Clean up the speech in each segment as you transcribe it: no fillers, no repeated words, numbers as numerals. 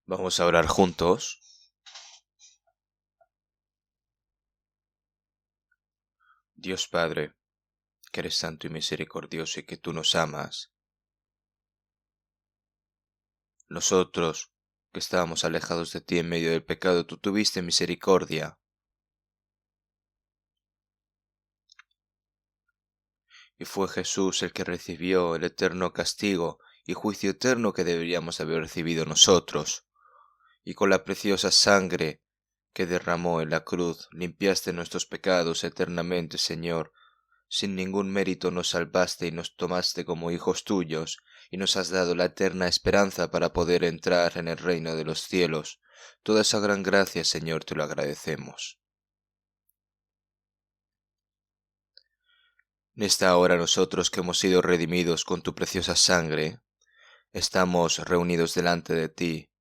Vamos a orar juntos. Dios Padre, que eres santo y misericordioso y que tú nos amas. Nosotros, que estábamos alejados de ti en medio del pecado, tú tuviste misericordia. Y fue Jesús el que recibió el eterno castigo y juicio eterno que deberíamos haber recibido nosotros. Y con la preciosa sangre que derramó en la cruz, limpiaste nuestros pecados eternamente, Señor. Sin ningún mérito nos salvaste y nos tomaste como hijos tuyos, y nos has dado la eterna esperanza para poder entrar en el reino de los cielos. Toda esa gran gracia, Señor, te lo agradecemos. En esta hora nosotros que hemos sido redimidos con tu preciosa sangre, estamos reunidos delante de ti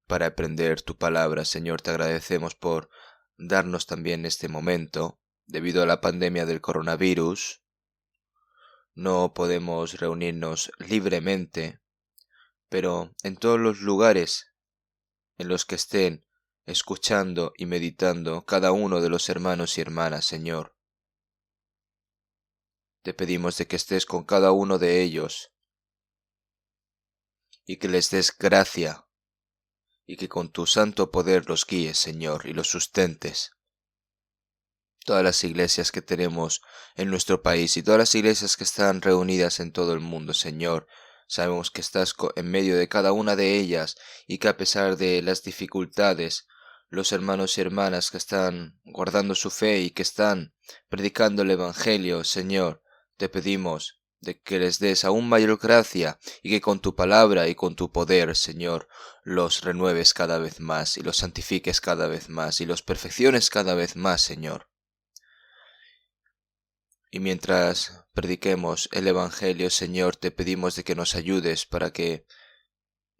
para aprender tu palabra. Señor, te agradecemos por darnos también este momento. Debido a la pandemia del coronavirus, no podemos reunirnos libremente, pero en todos los lugares en los que estén escuchando y meditando cada uno de los hermanos y hermanas, Señor, te pedimos de que estés con cada uno de ellos y que les des gracia y que con tu santo poder los guíes, Señor, y los sustentes. Todas las iglesias que tenemos en nuestro país y todas las iglesias que están reunidas en todo el mundo, Señor, sabemos que estás en medio de cada una de ellas y que a pesar de las dificultades, los hermanos y hermanas que están guardando su fe y que están predicando el Evangelio, Señor, te pedimos de que les des aún mayor gracia y que con tu palabra y con tu poder, Señor, los renueves cada vez más y los santifiques cada vez más y los perfecciones cada vez más, Señor. Y mientras prediquemos el Evangelio, Señor, te pedimos de que nos ayudes para que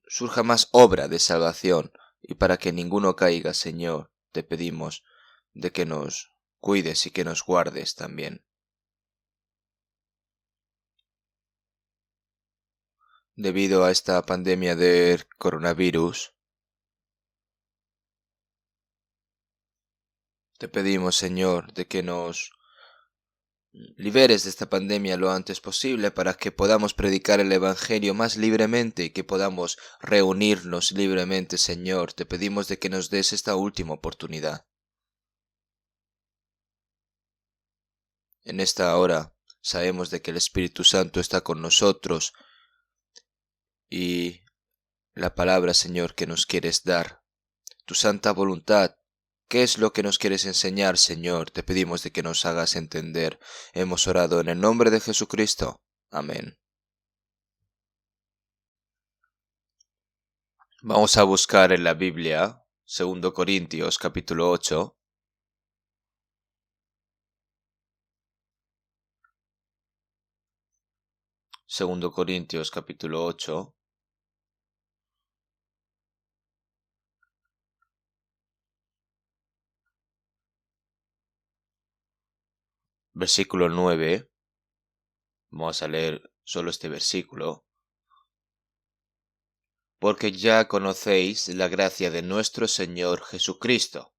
surja más obra de salvación y para que ninguno caiga, Señor, te pedimos de que nos cuides y que nos guardes también. Debido a esta pandemia del coronavirus, te pedimos, Señor, de que nos liberes de esta pandemia lo antes posible para que podamos predicar el Evangelio más libremente y que podamos reunirnos libremente, Señor. Te pedimos de que nos des esta última oportunidad. En esta hora sabemos de que el Espíritu Santo está con nosotros y la palabra, Señor, que nos quieres dar, tu santa voluntad. ¿Qué es lo que nos quieres enseñar, Señor? Te pedimos de que nos hagas entender. Hemos orado en el nombre de Jesucristo. Amén. Vamos a buscar en la Biblia, 2 Corintios capítulo 8. Segundo Corintios capítulo 8. Versículo 9. Vamos a leer solo este versículo. Porque ya conocéis la gracia de nuestro Señor Jesucristo,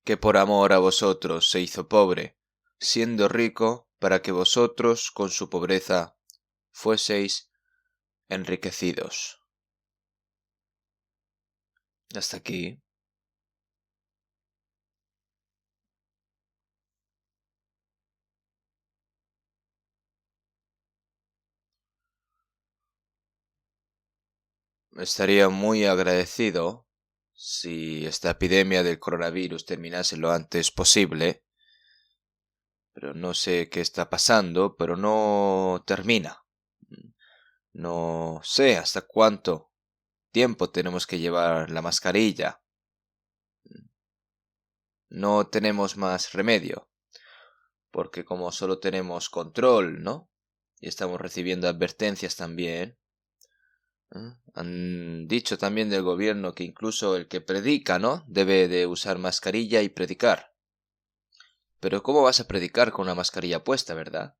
que por amor a vosotros se hizo pobre, siendo rico, para que vosotros con su pobreza fueseis enriquecidos. Hasta aquí. Estaría muy agradecido si esta epidemia del coronavirus terminase lo antes posible, pero no sé qué está pasando, pero no termina. No sé hasta cuánto tiempo tenemos que llevar la mascarilla. No tenemos más remedio, porque como solo tenemos control, ¿no? Y estamos recibiendo advertencias también. Han dicho también del gobierno que incluso el que predica, ¿no? Debe de usar mascarilla y predicar. Pero ¿cómo vas a predicar con una mascarilla puesta, verdad?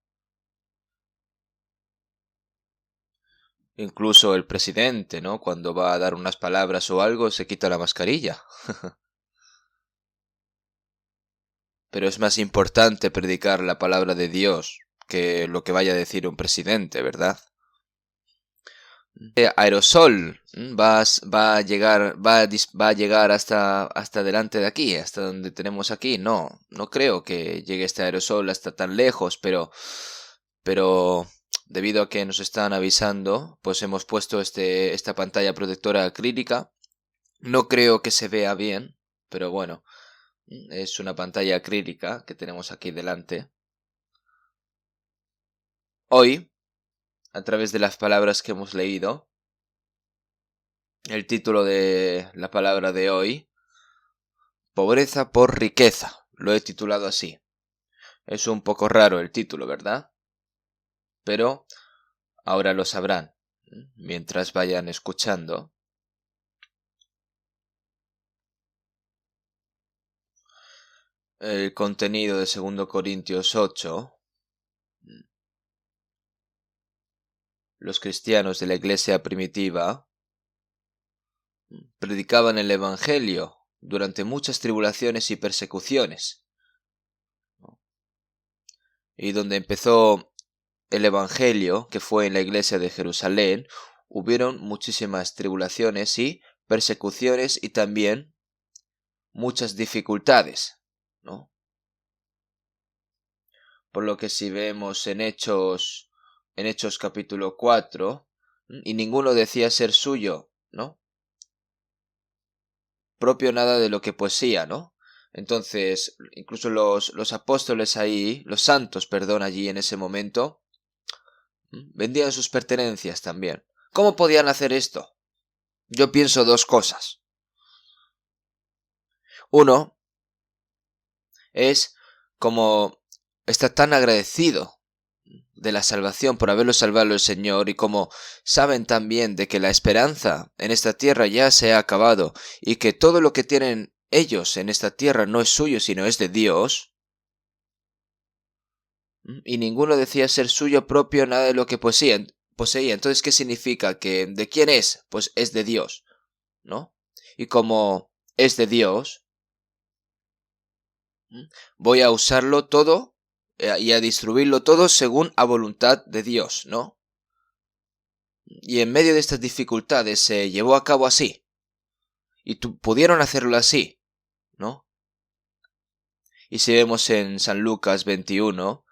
Incluso el presidente, ¿no? Cuando va a dar unas palabras o algo, se quita la mascarilla. Pero es más importante predicar la palabra de Dios que lo que vaya a decir un presidente, ¿verdad? Aerosol va a llegar hasta delante de aquí, hasta donde tenemos aquí. No creo que llegue este aerosol hasta tan lejos, pero debido a que nos están avisando, pues hemos puesto esta pantalla protectora acrílica. No creo que se vea bien, pero bueno, es una pantalla acrílica que tenemos aquí delante. Hoy, a través de las palabras que hemos leído, el título de la palabra de hoy, pobreza por riqueza, lo he titulado así. Es un poco raro el título, ¿verdad? Pero ahora lo sabrán, mientras vayan escuchando. El contenido de 2 Corintios 8. Los cristianos de la iglesia primitiva predicaban el Evangelio durante muchas tribulaciones y persecuciones. Y donde empezó el Evangelio, que fue en la iglesia de Jerusalén, hubieron muchísimas tribulaciones y persecuciones y también muchas dificultades, ¿no? Por lo que si vemos en Hechos capítulo 4, y ninguno decía ser suyo, ¿no? Propio nada de lo que poseía, ¿no? Entonces, incluso los apóstoles ahí, los santos, perdón, allí en ese momento, vendían sus pertenencias también. ¿Cómo podían hacer esto? Yo pienso 2 cosas. Uno es como está tan agradecido de la salvación por haberlo salvado el Señor, y como saben también de que la esperanza en esta tierra ya se ha acabado y que todo lo que tienen ellos en esta tierra no es suyo sino es de Dios, y ninguno decía ser suyo propio nada de lo que poseía. Entonces, ¿qué significa? Que ¿de quién es? Pues es de Dios, ¿no? Y como es de Dios, voy a usarlo todo y a distribuirlo todo según a voluntad de Dios, ¿no? Y en medio de estas dificultades se llevó a cabo así. Y pudieron hacerlo así, ¿no? Y si vemos en San Lucas 21,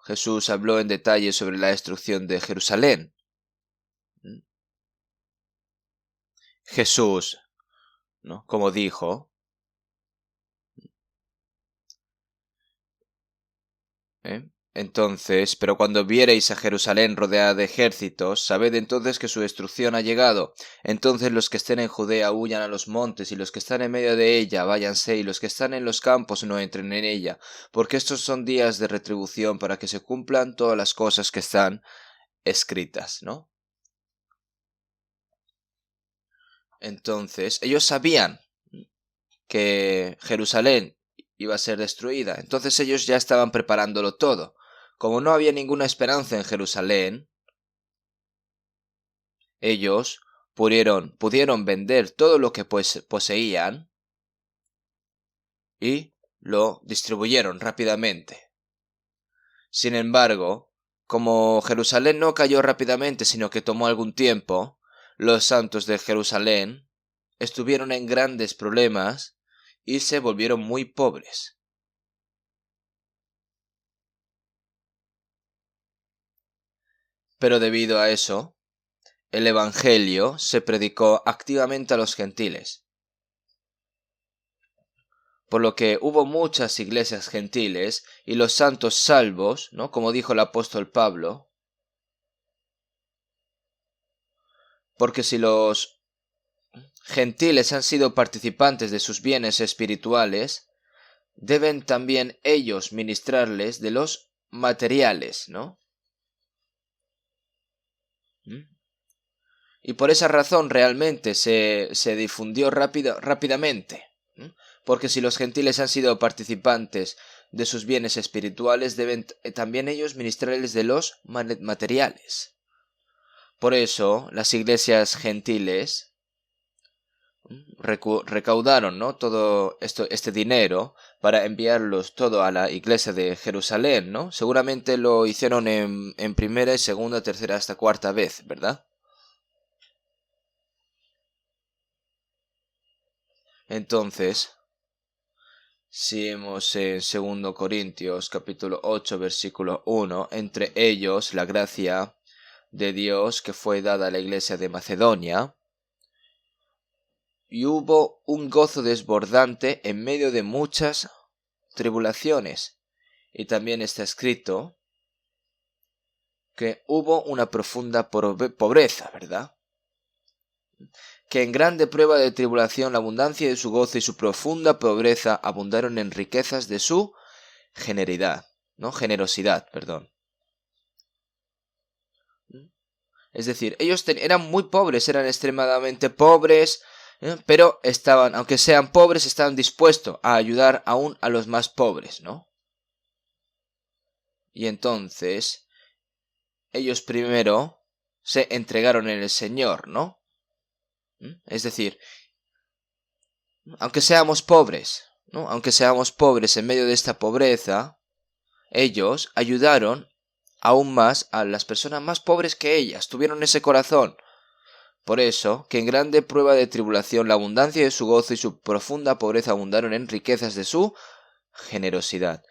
Jesús habló en detalle sobre la destrucción de Jerusalén. Jesús, ¿no? Como dijo, Entonces, pero cuando viereis a Jerusalén rodeada de ejércitos, sabed entonces que su destrucción ha llegado. Entonces los que estén en Judea huyan a los montes, y los que están en medio de ella váyanse, y los que están en los campos no entren en ella, porque estos son días de retribución para que se cumplan todas las cosas que están escritas, ¿no? Entonces, ellos sabían que Jerusalén iba a ser destruida, entonces ellos ya estaban preparándolo todo. Como no había ninguna esperanza en Jerusalén, ellos pudieron vender todo lo que poseían y lo distribuyeron rápidamente. Sin embargo, como Jerusalén no cayó rápidamente, sino que tomó algún tiempo, los santos de Jerusalén estuvieron en grandes problemas y se volvieron muy pobres. Pero debido a eso, el Evangelio se predicó activamente a los gentiles. Por lo que hubo muchas iglesias gentiles y los santos salvos, ¿no? Como dijo el apóstol Pablo, porque si los gentiles han sido participantes de sus bienes espirituales, deben también ellos ministrarles de los materiales, ¿no? Y por esa razón realmente se difundió rápidamente. Porque si los gentiles han sido participantes de sus bienes espirituales, deben también ellos ministrarles de los materiales. Por eso las iglesias gentiles recaudaron, ¿no?, todo este dinero para enviarlos todo a la iglesia de Jerusalén, ¿no? Seguramente lo hicieron en primera y segunda, tercera hasta cuarta vez, ¿verdad? Entonces, si vemos en 2 Corintios capítulo 8 versículo 1, entre ellos la gracia de Dios que fue dada a la iglesia de Macedonia, y hubo un gozo desbordante en medio de muchas tribulaciones. Y también está escrito que hubo una profunda pobreza, ¿verdad? Que en grande prueba de tribulación la abundancia de su gozo y su profunda pobreza abundaron en riquezas de su generosidad, perdón. Es decir, ellos eran muy pobres, eran extremadamente pobres, pero estaban, aunque sean pobres, estaban dispuestos a ayudar aún a los más pobres, ¿no? Y entonces, ellos primero se entregaron en el Señor, ¿no? Es decir, aunque seamos pobres, ¿no? Aunque seamos pobres en medio de esta pobreza, ellos ayudaron aún más a las personas más pobres que ellas, tuvieron ese corazón. Por eso, que en grande prueba de tribulación la abundancia de su gozo y su profunda pobreza abundaron en riquezas de su generosidad,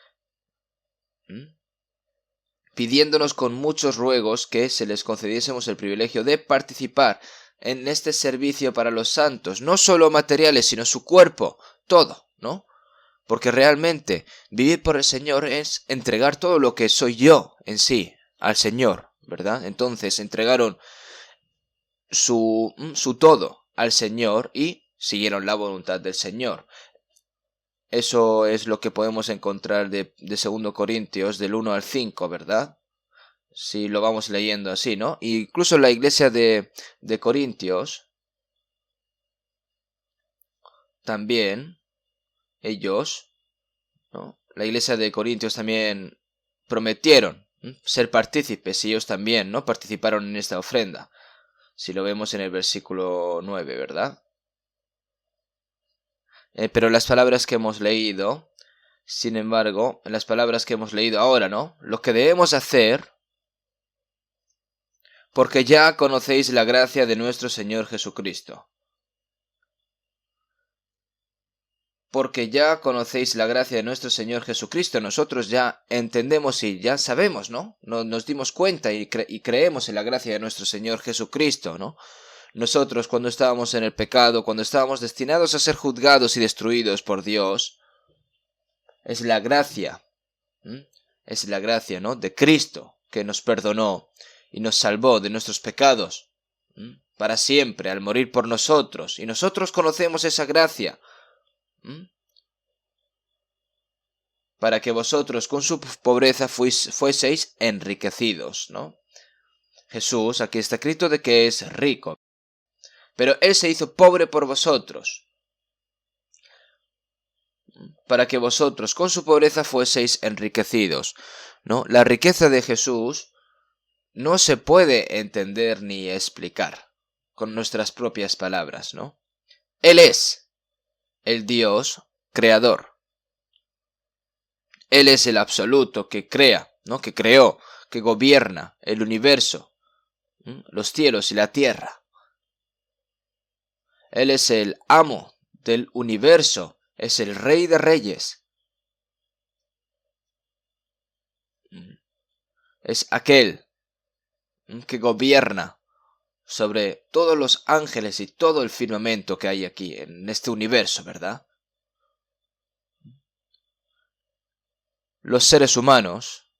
pidiéndonos con muchos ruegos que se les concediésemos el privilegio de participar en este servicio para los santos, no solo materiales, sino su cuerpo, todo, ¿no? Porque realmente vivir por el Señor es entregar todo lo que soy yo en sí al Señor, ¿verdad? Entonces entregaron su todo al Señor y siguieron la voluntad del Señor. Eso es lo que podemos encontrar de 2 Corintios del 1 al 5, ¿verdad? Si lo vamos leyendo así, ¿no? Incluso la iglesia de Corintios, también, ellos, ¿no? La iglesia de Corintios también prometieron ser partícipes y ellos también, ¿no?, participaron en esta ofrenda. Si lo vemos en el versículo 9, ¿verdad? Pero las palabras que hemos leído, sin embargo, en las palabras que hemos leído ahora, ¿no?, lo que debemos hacer, porque ya conocéis la gracia de nuestro Señor Jesucristo. Porque ya conocéis la gracia de nuestro Señor Jesucristo. Nosotros ya entendemos y ya sabemos, ¿no? Nos dimos cuenta y creemos en la gracia de nuestro Señor Jesucristo, ¿no? Nosotros, cuando estábamos en el pecado, cuando estábamos destinados a ser juzgados y destruidos por Dios, es la gracia, es la gracia, ¿no?, de Cristo que nos perdonó y nos salvó de nuestros pecados para siempre al morir por nosotros. Y nosotros conocemos esa gracia para que vosotros con su pobreza fueseis enriquecidos, ¿no? Jesús, aquí está escrito de que es rico, pero Él se hizo pobre por vosotros, para que vosotros con su pobreza fueseis enriquecidos, ¿no? La riqueza de Jesús no se puede entender ni explicar con nuestras propias palabras, ¿no? Él es el Dios creador. Él es el absoluto que crea, ¿no?, que creó, que gobierna el universo, los cielos y la tierra. Él es el amo del universo, es el Rey de Reyes. Es aquel que gobierna sobre todos los ángeles y todo el firmamento que hay aquí en este universo, ¿verdad? Los seres humanos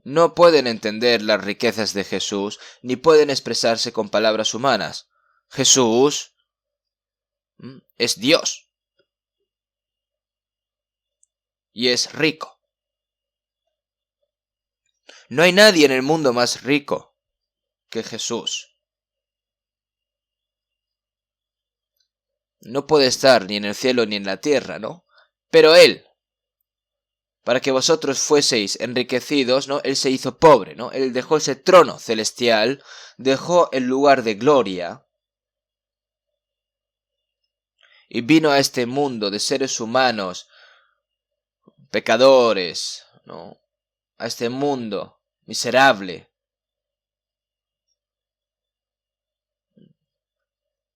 no pueden entender las riquezas de Jesús ni pueden expresarse con palabras humanas. Jesús es Dios y es rico. No hay nadie en el mundo más rico que Jesús. No puede estar ni en el cielo ni en la tierra, ¿no? Pero Él para que vosotros fueseis enriquecidos, ¿no? Él se hizo pobre, ¿no? Él dejó ese trono celestial, dejó el lugar de gloria y vino a este mundo de seres humanos, pecadores, ¿no? A este mundo miserable,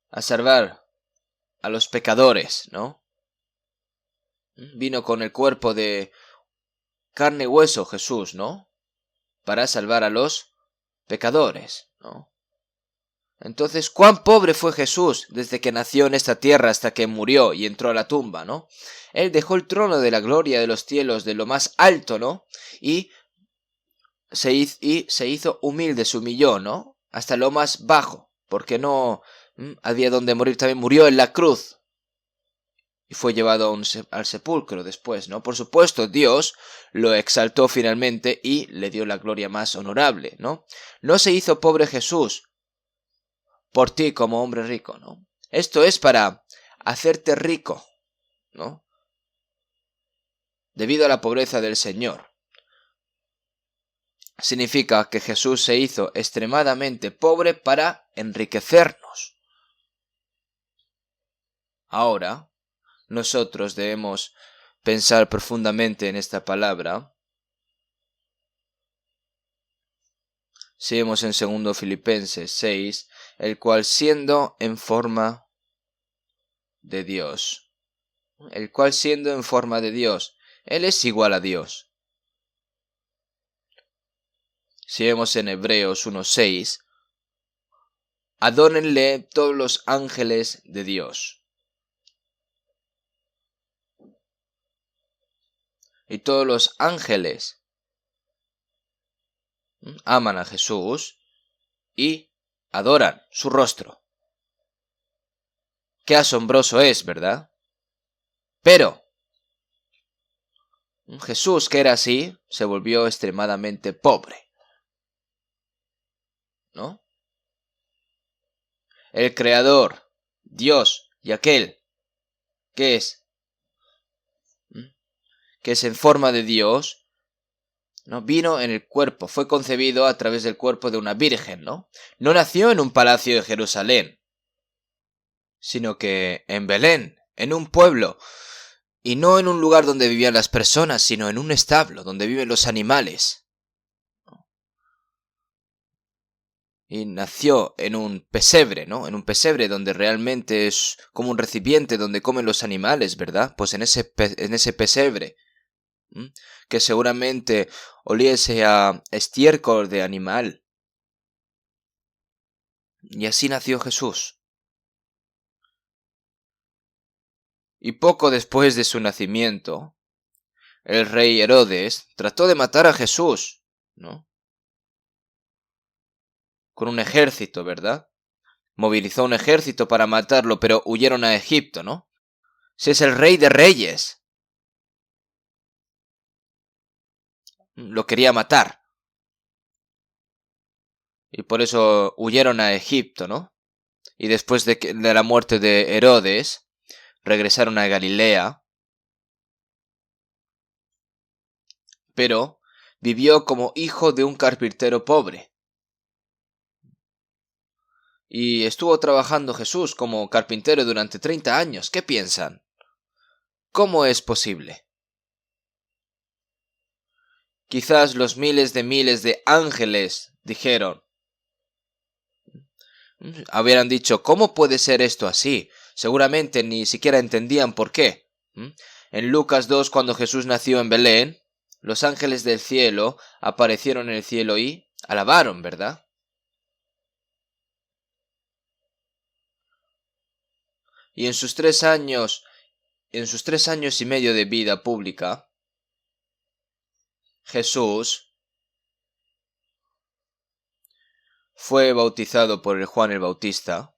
a salvar a los pecadores, ¿no? Vino con el cuerpo de carne y hueso Jesús, ¿no? Para salvar a los pecadores, ¿no? Entonces, ¿cuán pobre fue Jesús desde que nació en esta tierra hasta que murió y entró a la tumba, ¿no? Él dejó el trono de la gloria de los cielos, de lo más alto, ¿no? Y se hizo humilde, se humilló, ¿no? Hasta lo más bajo, porque no había donde morir. También murió en la cruz y fue llevado al sepulcro después, ¿no? Por supuesto, Dios lo exaltó finalmente y le dio la gloria más honorable, ¿no? No se hizo pobre Jesús por ti como hombre rico, ¿no? Esto es para hacerte rico, ¿no? Debido a la pobreza del Señor. Significa que Jesús se hizo extremadamente pobre para enriquecernos. Ahora, nosotros debemos pensar profundamente en esta palabra. Si vemos en 2 Filipenses 6, el cual siendo en forma de Dios, Él es igual a Dios. Si vemos en Hebreos 1:6, adórenle todos los ángeles de Dios. Y todos los ángeles aman a Jesús y adoran su rostro. Qué asombroso es, ¿verdad? Pero Jesús, que era así, se volvió extremadamente pobre, ¿no? El Creador, Dios y aquel que es en forma de Dios, ¿no? Vino en el cuerpo, fue concebido a través del cuerpo de una virgen, ¿no? No nació en un palacio de Jerusalén, sino que en Belén, en un pueblo, y no en un lugar donde vivían las personas, sino en un establo donde viven los animales. Y nació en un pesebre, ¿no? En un pesebre donde realmente es como un recipiente donde comen los animales, ¿verdad? Pues en ese pesebre, que seguramente oliese a estiércol de animal. Y así nació Jesús. Y poco después de su nacimiento, el rey Herodes trató de matar a Jesús, ¿no? Con un ejército, ¿verdad? Movilizó un ejército para matarlo, pero huyeron a Egipto, ¿no? Si es el rey de reyes. Lo quería matar. Y por eso huyeron a Egipto, ¿no? Y después de la muerte de Herodes, regresaron a Galilea. Pero vivió como hijo de un carpintero pobre. Y estuvo trabajando Jesús como carpintero durante 30 años. ¿Qué piensan? ¿Cómo es posible? Quizás los miles de ángeles dijeron, hubieran dicho, ¿cómo puede ser esto así? Seguramente ni siquiera entendían por qué. En Lucas 2, cuando Jesús nació en Belén, los ángeles del cielo aparecieron en el cielo y alabaron, ¿verdad? Y en sus 3 años y medio de vida pública, Jesús fue bautizado por el Juan el Bautista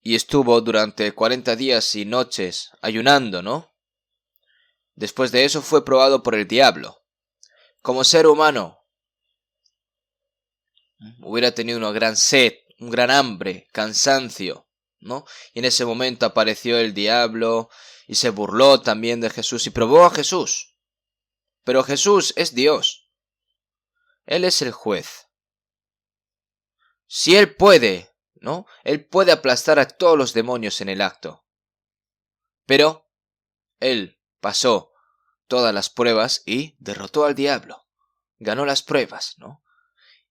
y estuvo durante 40 días y noches ayunando, ¿no? Después de eso fue probado por el diablo. Como ser humano, hubiera tenido una gran sed, un gran hambre, cansancio, ¿no? Y en ese momento apareció el diablo y se burló también de Jesús y probó a Jesús. Pero Jesús es Dios. Él es el juez. Si Él puede, ¿no? Él puede aplastar a todos los demonios en el acto. Pero Él pasó todas las pruebas y derrotó al diablo. Ganó las pruebas, ¿no?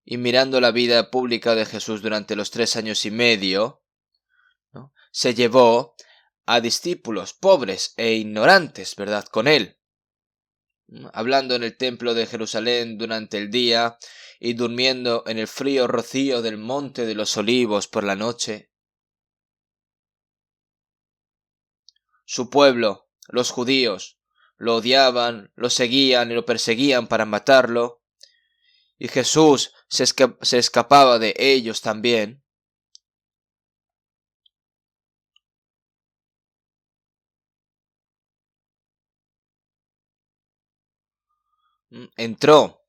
Y mirando la vida pública de Jesús durante los 3 años y medio, ¿no? Se llevó a discípulos pobres e ignorantes, ¿verdad? Con Él. Hablando en el templo de Jerusalén durante el día y durmiendo en el frío rocío del monte de los olivos por la noche. Su pueblo, los judíos, lo odiaban, lo seguían y lo perseguían para matarlo, y Jesús se escapaba de ellos también. Entró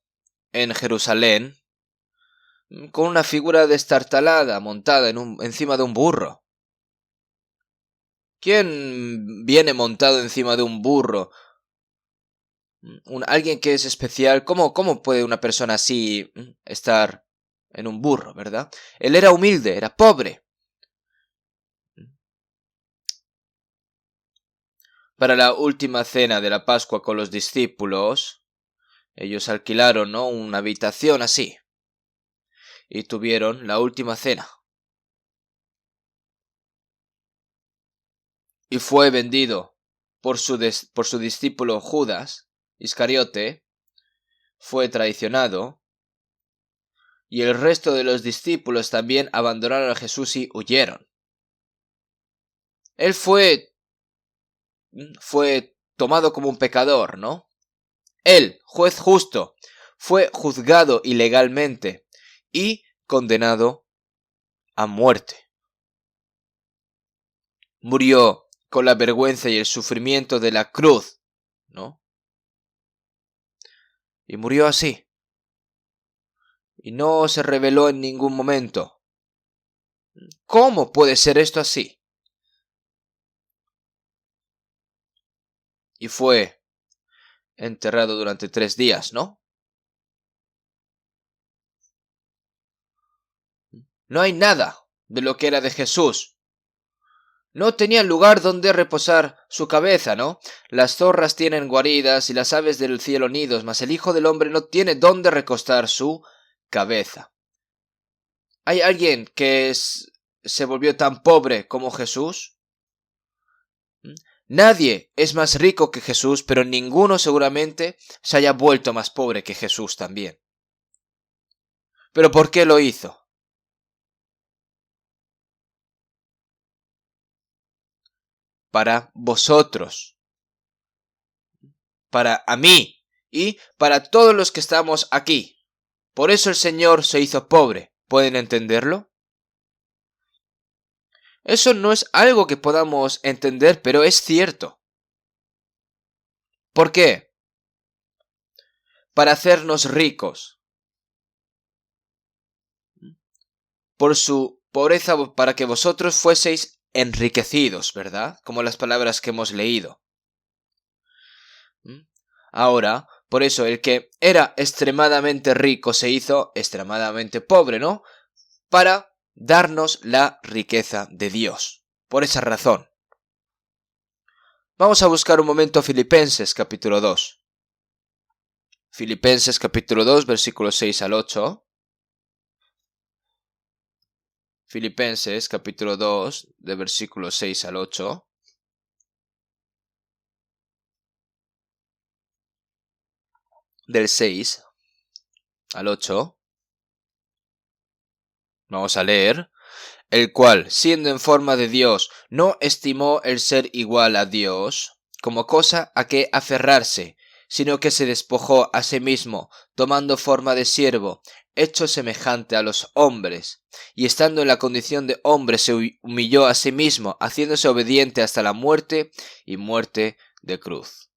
en Jerusalén con una figura destartalada montada encima de un burro. ¿Quién viene montado encima de un burro? Alguien que es especial. ¿Cómo puede una persona así estar en un burro, verdad? Él era humilde, era pobre. Para la última cena de la Pascua con los discípulos, ellos alquilaron, ¿no?, una habitación así. Y tuvieron la última cena. Y fue vendido por su discípulo Judas Iscariote. Fue traicionado. Y el resto de los discípulos también abandonaron a Jesús y huyeron. Él fue tomado como un pecador, ¿no? Él, juez justo, fue juzgado ilegalmente y condenado a muerte. Murió con la vergüenza y el sufrimiento de la cruz, ¿no? Y murió así. Y no se reveló en ningún momento. ¿Cómo puede ser esto así? Y fue enterrado durante 3 días, ¿no? No hay nada de lo que era de Jesús. No tenía lugar donde reposar su cabeza, ¿no? Las zorras tienen guaridas y las aves del cielo nidos, mas el Hijo del Hombre no tiene donde recostar su cabeza. ¿Hay alguien que se volvió tan pobre como Jesús? Nadie es más rico que Jesús, pero ninguno seguramente se haya vuelto más pobre que Jesús también. ¿Pero por qué lo hizo? Para vosotros, para a mí y para todos los que estamos aquí. Por eso el Señor se hizo pobre. ¿Pueden entenderlo? Eso no es algo que podamos entender, pero es cierto. ¿Por qué? Para hacernos ricos. Por su pobreza, para que vosotros fueseis enriquecidos, ¿verdad? Como las palabras que hemos leído. Ahora, por eso el que era extremadamente rico se hizo extremadamente pobre, ¿no? Para darnos la riqueza de Dios. Por esa razón. Vamos a buscar un momento Filipenses capítulo 2. Filipenses capítulo 2, versículos 6 al 8. Filipenses capítulo 2, de versículos 6 al 8. Del 6 al 8. Vamos a leer. El cual, siendo en forma de Dios, no estimó el ser igual a Dios como cosa a que aferrarse, sino que se despojó a sí mismo, tomando forma de siervo, hecho semejante a los hombres, y estando en la condición de hombre se humilló a sí mismo, haciéndose obediente hasta la muerte y muerte de cruz.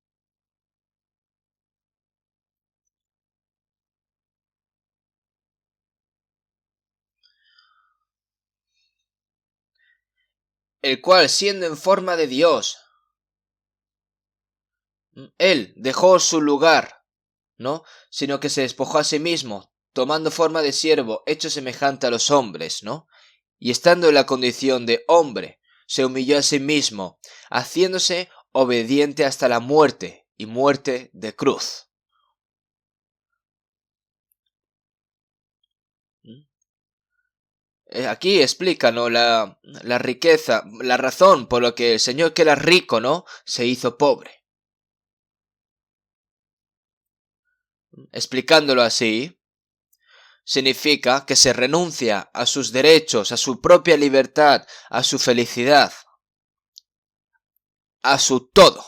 El cual, siendo en forma de Dios, Él dejó su lugar, ¿no? Sino que se despojó a sí mismo, tomando forma de siervo, hecho semejante a los hombres, ¿no? Y estando en la condición de hombre, se humilló a sí mismo, haciéndose obediente hasta la muerte, y muerte de cruz. Aquí explica, ¿no? La riqueza, la razón por la que el Señor, que era rico, ¿no? Se hizo pobre. Explicándolo así, significa que se renuncia a sus derechos, a su propia libertad, a su felicidad, a su todo.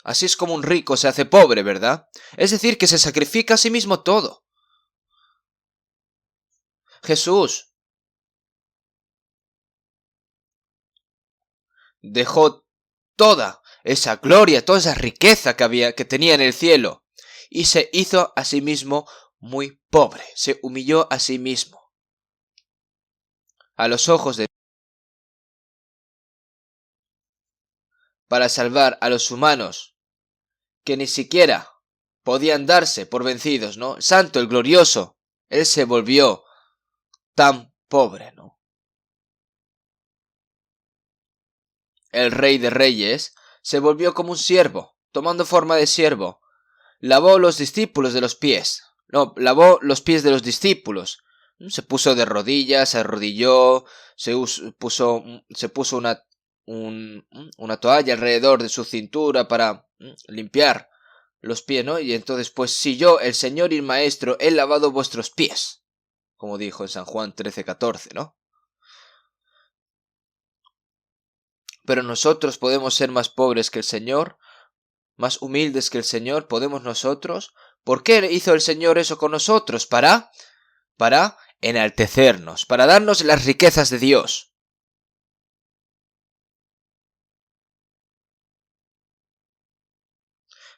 Así es como un rico se hace pobre, ¿verdad? Es decir, que se sacrifica a sí mismo todo. Jesús dejó toda esa gloria, toda esa riqueza que tenía en el cielo, y se hizo a sí mismo muy pobre, se humilló a sí mismo. A los ojos de para salvar a los humanos que ni siquiera podían darse por vencidos, ¿no? Santo, el glorioso, él se volvió tan pobre, ¿no? El rey de reyes se volvió como un siervo, tomando forma de siervo. Lavó los discípulos de los pies. No, lavó los pies de los discípulos. Se puso de rodillas, se arrodilló, se puso una toalla alrededor de su cintura para limpiar los pies, ¿no? Y entonces, pues si yo, el Señor y el Maestro, he lavado vuestros pies, como dijo en San Juan 13:14, ¿no? Pero nosotros podemos ser más pobres que el Señor, más humildes que el Señor, podemos nosotros. ¿Por qué hizo el Señor eso con nosotros? Para enaltecernos, para darnos las riquezas de Dios.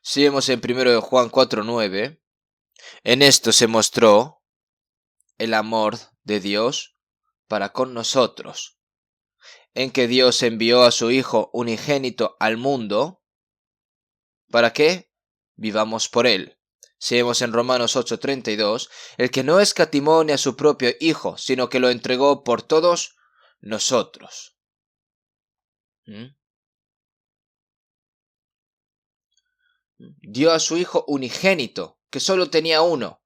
Si vemos en 1 Juan 4:9, en esto se mostró el amor de Dios para con nosotros, en que Dios envió a su Hijo unigénito al mundo, ¿para qué? Vivamos por él. Si vemos en Romanos 8:32, el que no escatimó ni a su propio Hijo, sino que lo entregó por todos nosotros. ¿Mm? Dio a su Hijo unigénito, que solo tenía uno.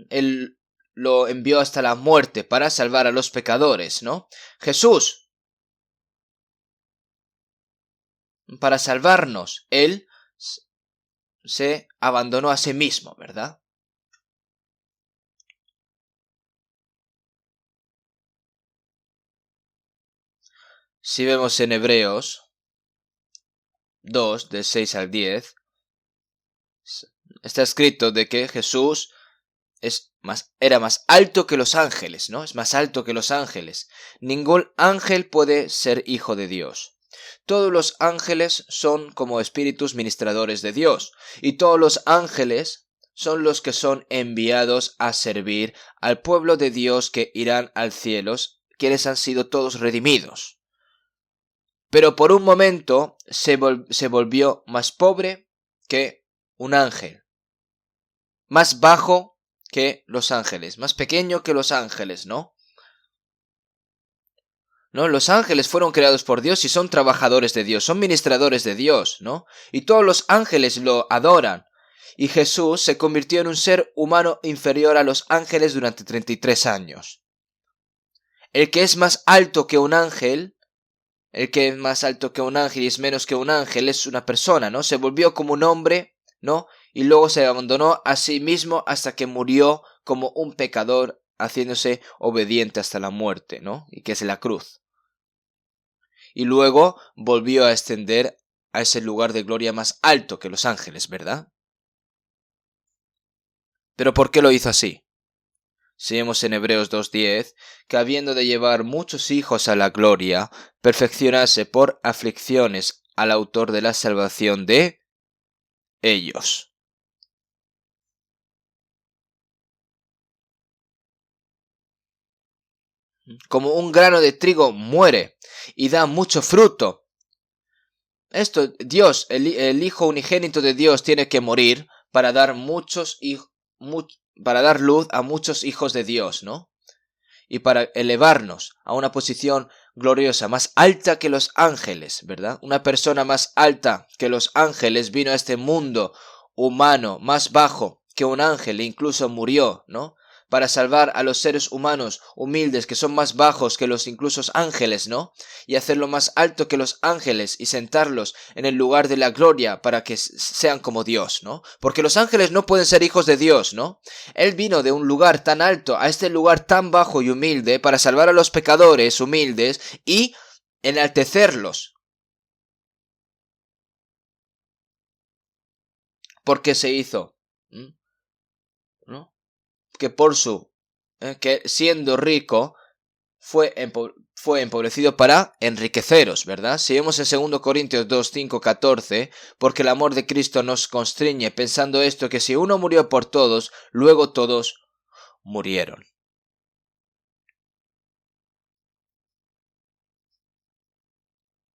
Él lo envió hasta la muerte para salvar a los pecadores, ¿no? Jesús, para salvarnos, Él se abandonó a sí mismo, ¿verdad? Si vemos en Hebreos 2, del 6 al 10, está escrito de que Jesús era más alto que los ángeles, ¿no? Es más alto que los ángeles. Ningún ángel puede ser hijo de Dios. Todos los ángeles son como espíritus ministradores de Dios, y todos los ángeles son los que son enviados a servir al pueblo de Dios que irán al cielo, quienes han sido todos redimidos. Pero por un momento se volvió más pobre que un ángel, más bajo que los ángeles, más pequeño que los ángeles, ¿no? ¿No? Los ángeles fueron creados por Dios y son trabajadores de Dios, son ministradores de Dios, ¿no? Y todos los ángeles lo adoran. Y Jesús se convirtió en un ser humano inferior a los ángeles durante 33 años. El que es más alto que un ángel, el que es más alto que un ángel y es menos que un ángel es una persona, ¿no? Se volvió como un hombre, ¿no? Y luego se abandonó a sí mismo hasta que murió como un pecador, haciéndose obediente hasta la muerte, ¿no? Y que es la cruz. Y luego volvió a ascender a ese lugar de gloria más alto que los ángeles, ¿verdad? ¿Pero por qué lo hizo así? Si vemos en Hebreos 2:10, que habiendo de llevar muchos hijos a la gloria, perfeccionase por aflicciones al autor de la salvación de ellos. Como un grano de trigo muere y da mucho fruto, Esto, Dios, el Hijo unigénito de Dios tiene que morir para dar para dar luz a muchos hijos de Dios, ¿no? Y para elevarnos a una posición gloriosa, más alta que los ángeles, ¿verdad? Una persona más alta que los ángeles vino a este mundo humano, más bajo que un ángel, e incluso murió, ¿no? Para salvar a los seres humanos humildes que son más bajos que los incluso ángeles, ¿no? Y hacerlo más alto que los ángeles y sentarlos en el lugar de la gloria para que sean como Dios, ¿no? Porque los ángeles no pueden ser hijos de Dios, ¿no? Él vino de un lugar tan alto a este lugar tan bajo y humilde para salvar a los pecadores humildes y enaltecerlos. Porque se hizo, ¿no? Que por su, que siendo rico, fue empobrecido para enriqueceros, ¿verdad? Si vemos en 2 Corintios 2, 5, 14, porque el amor de Cristo nos constriñe, pensando esto, que si uno murió por todos, luego todos murieron.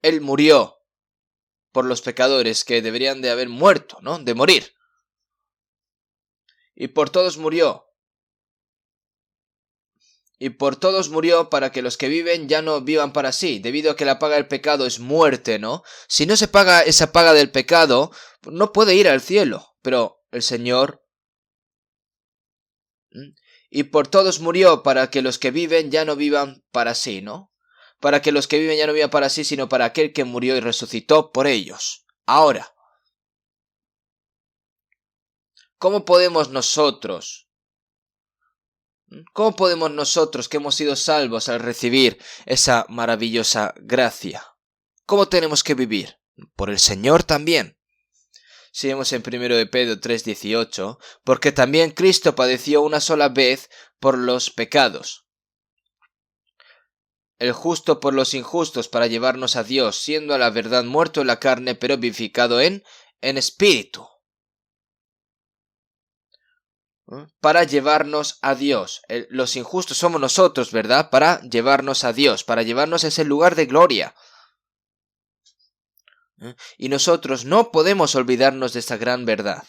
Él murió por los pecadores que deberían de haber muerto, ¿no? De morir. Y por todos murió. Y por todos murió para que los que viven ya no vivan para sí, debido a que la paga del pecado es muerte, ¿no? Si no se paga esa paga del pecado, no puede ir al cielo. Pero el Señor... Y por todos murió para que los que viven ya no vivan para sí, ¿no? Para que los que viven ya no vivan para sí, sino para aquel que murió y resucitó por ellos. Ahora, ¿cómo podemos nosotros que hemos sido salvos al recibir esa maravillosa gracia? ¿Cómo tenemos que vivir? Por el Señor también. Si vemos en 1 de Pedro 3:18, porque también Cristo padeció una sola vez por los pecados, el justo por los injustos, para llevarnos a Dios, siendo a la verdad muerto en la carne, pero vivificado en espíritu. Para llevarnos a Dios. Los injustos somos nosotros, ¿verdad? Para llevarnos a Dios, para llevarnos a ese lugar de gloria. Y nosotros no podemos olvidarnos de esta gran verdad,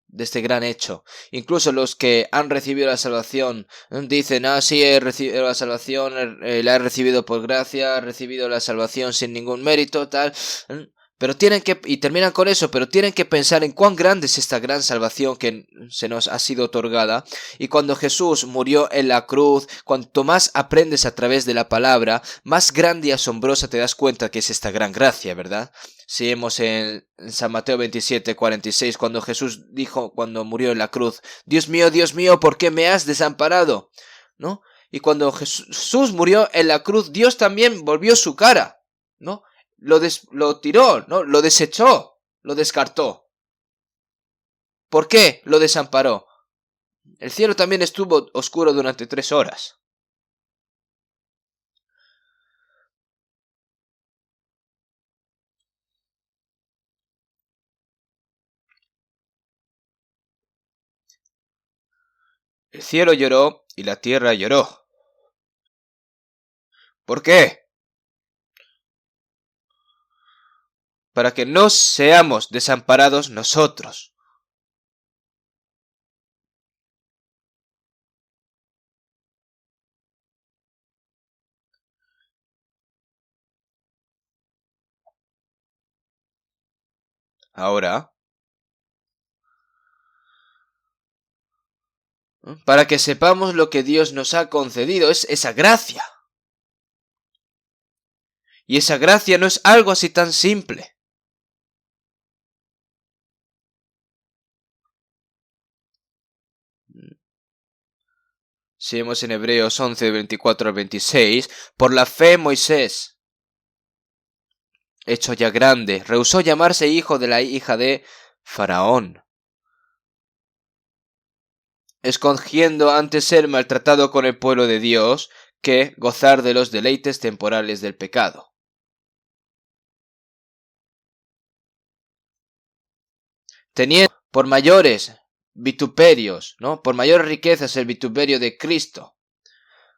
de este gran hecho. Incluso los que han recibido la salvación dicen, sí, he recibido la salvación, la he recibido por gracia, he recibido la salvación sin ningún mérito, tal... Pero tienen que, y terminan con eso, pero tienen que pensar en cuán grande es esta gran salvación que se nos ha sido otorgada. Y cuando Jesús murió en la cruz, cuanto más aprendes a través de la palabra, más grande y asombrosa te das cuenta que es esta gran gracia, ¿verdad? Si vemos en San Mateo 27:46, cuando Jesús dijo, cuando murió en la cruz, Dios mío, ¿por qué me has desamparado? ¿No? Y cuando Jesús murió en la cruz, Dios también volvió su cara, ¿no? Lo tiró, ¿no? Lo desechó, lo descartó. ¿Por qué lo desamparó? El cielo también estuvo oscuro durante 3 horas. El cielo lloró y la tierra lloró. ¿Por qué? Para que no seamos desamparados nosotros. Ahora, para que sepamos lo que Dios nos ha concedido, es esa gracia. Y esa gracia no es algo así tan simple. Si vemos en Hebreos 11:24-26, por la fe Moisés, hecho ya grande, rehusó llamarse hijo de la hija de Faraón, escogiendo antes ser maltratado con el pueblo de Dios que gozar de los deleites temporales del pecado. Teniendo por mayores vituperios, ¿no? Por mayores riquezas el vituperio de Cristo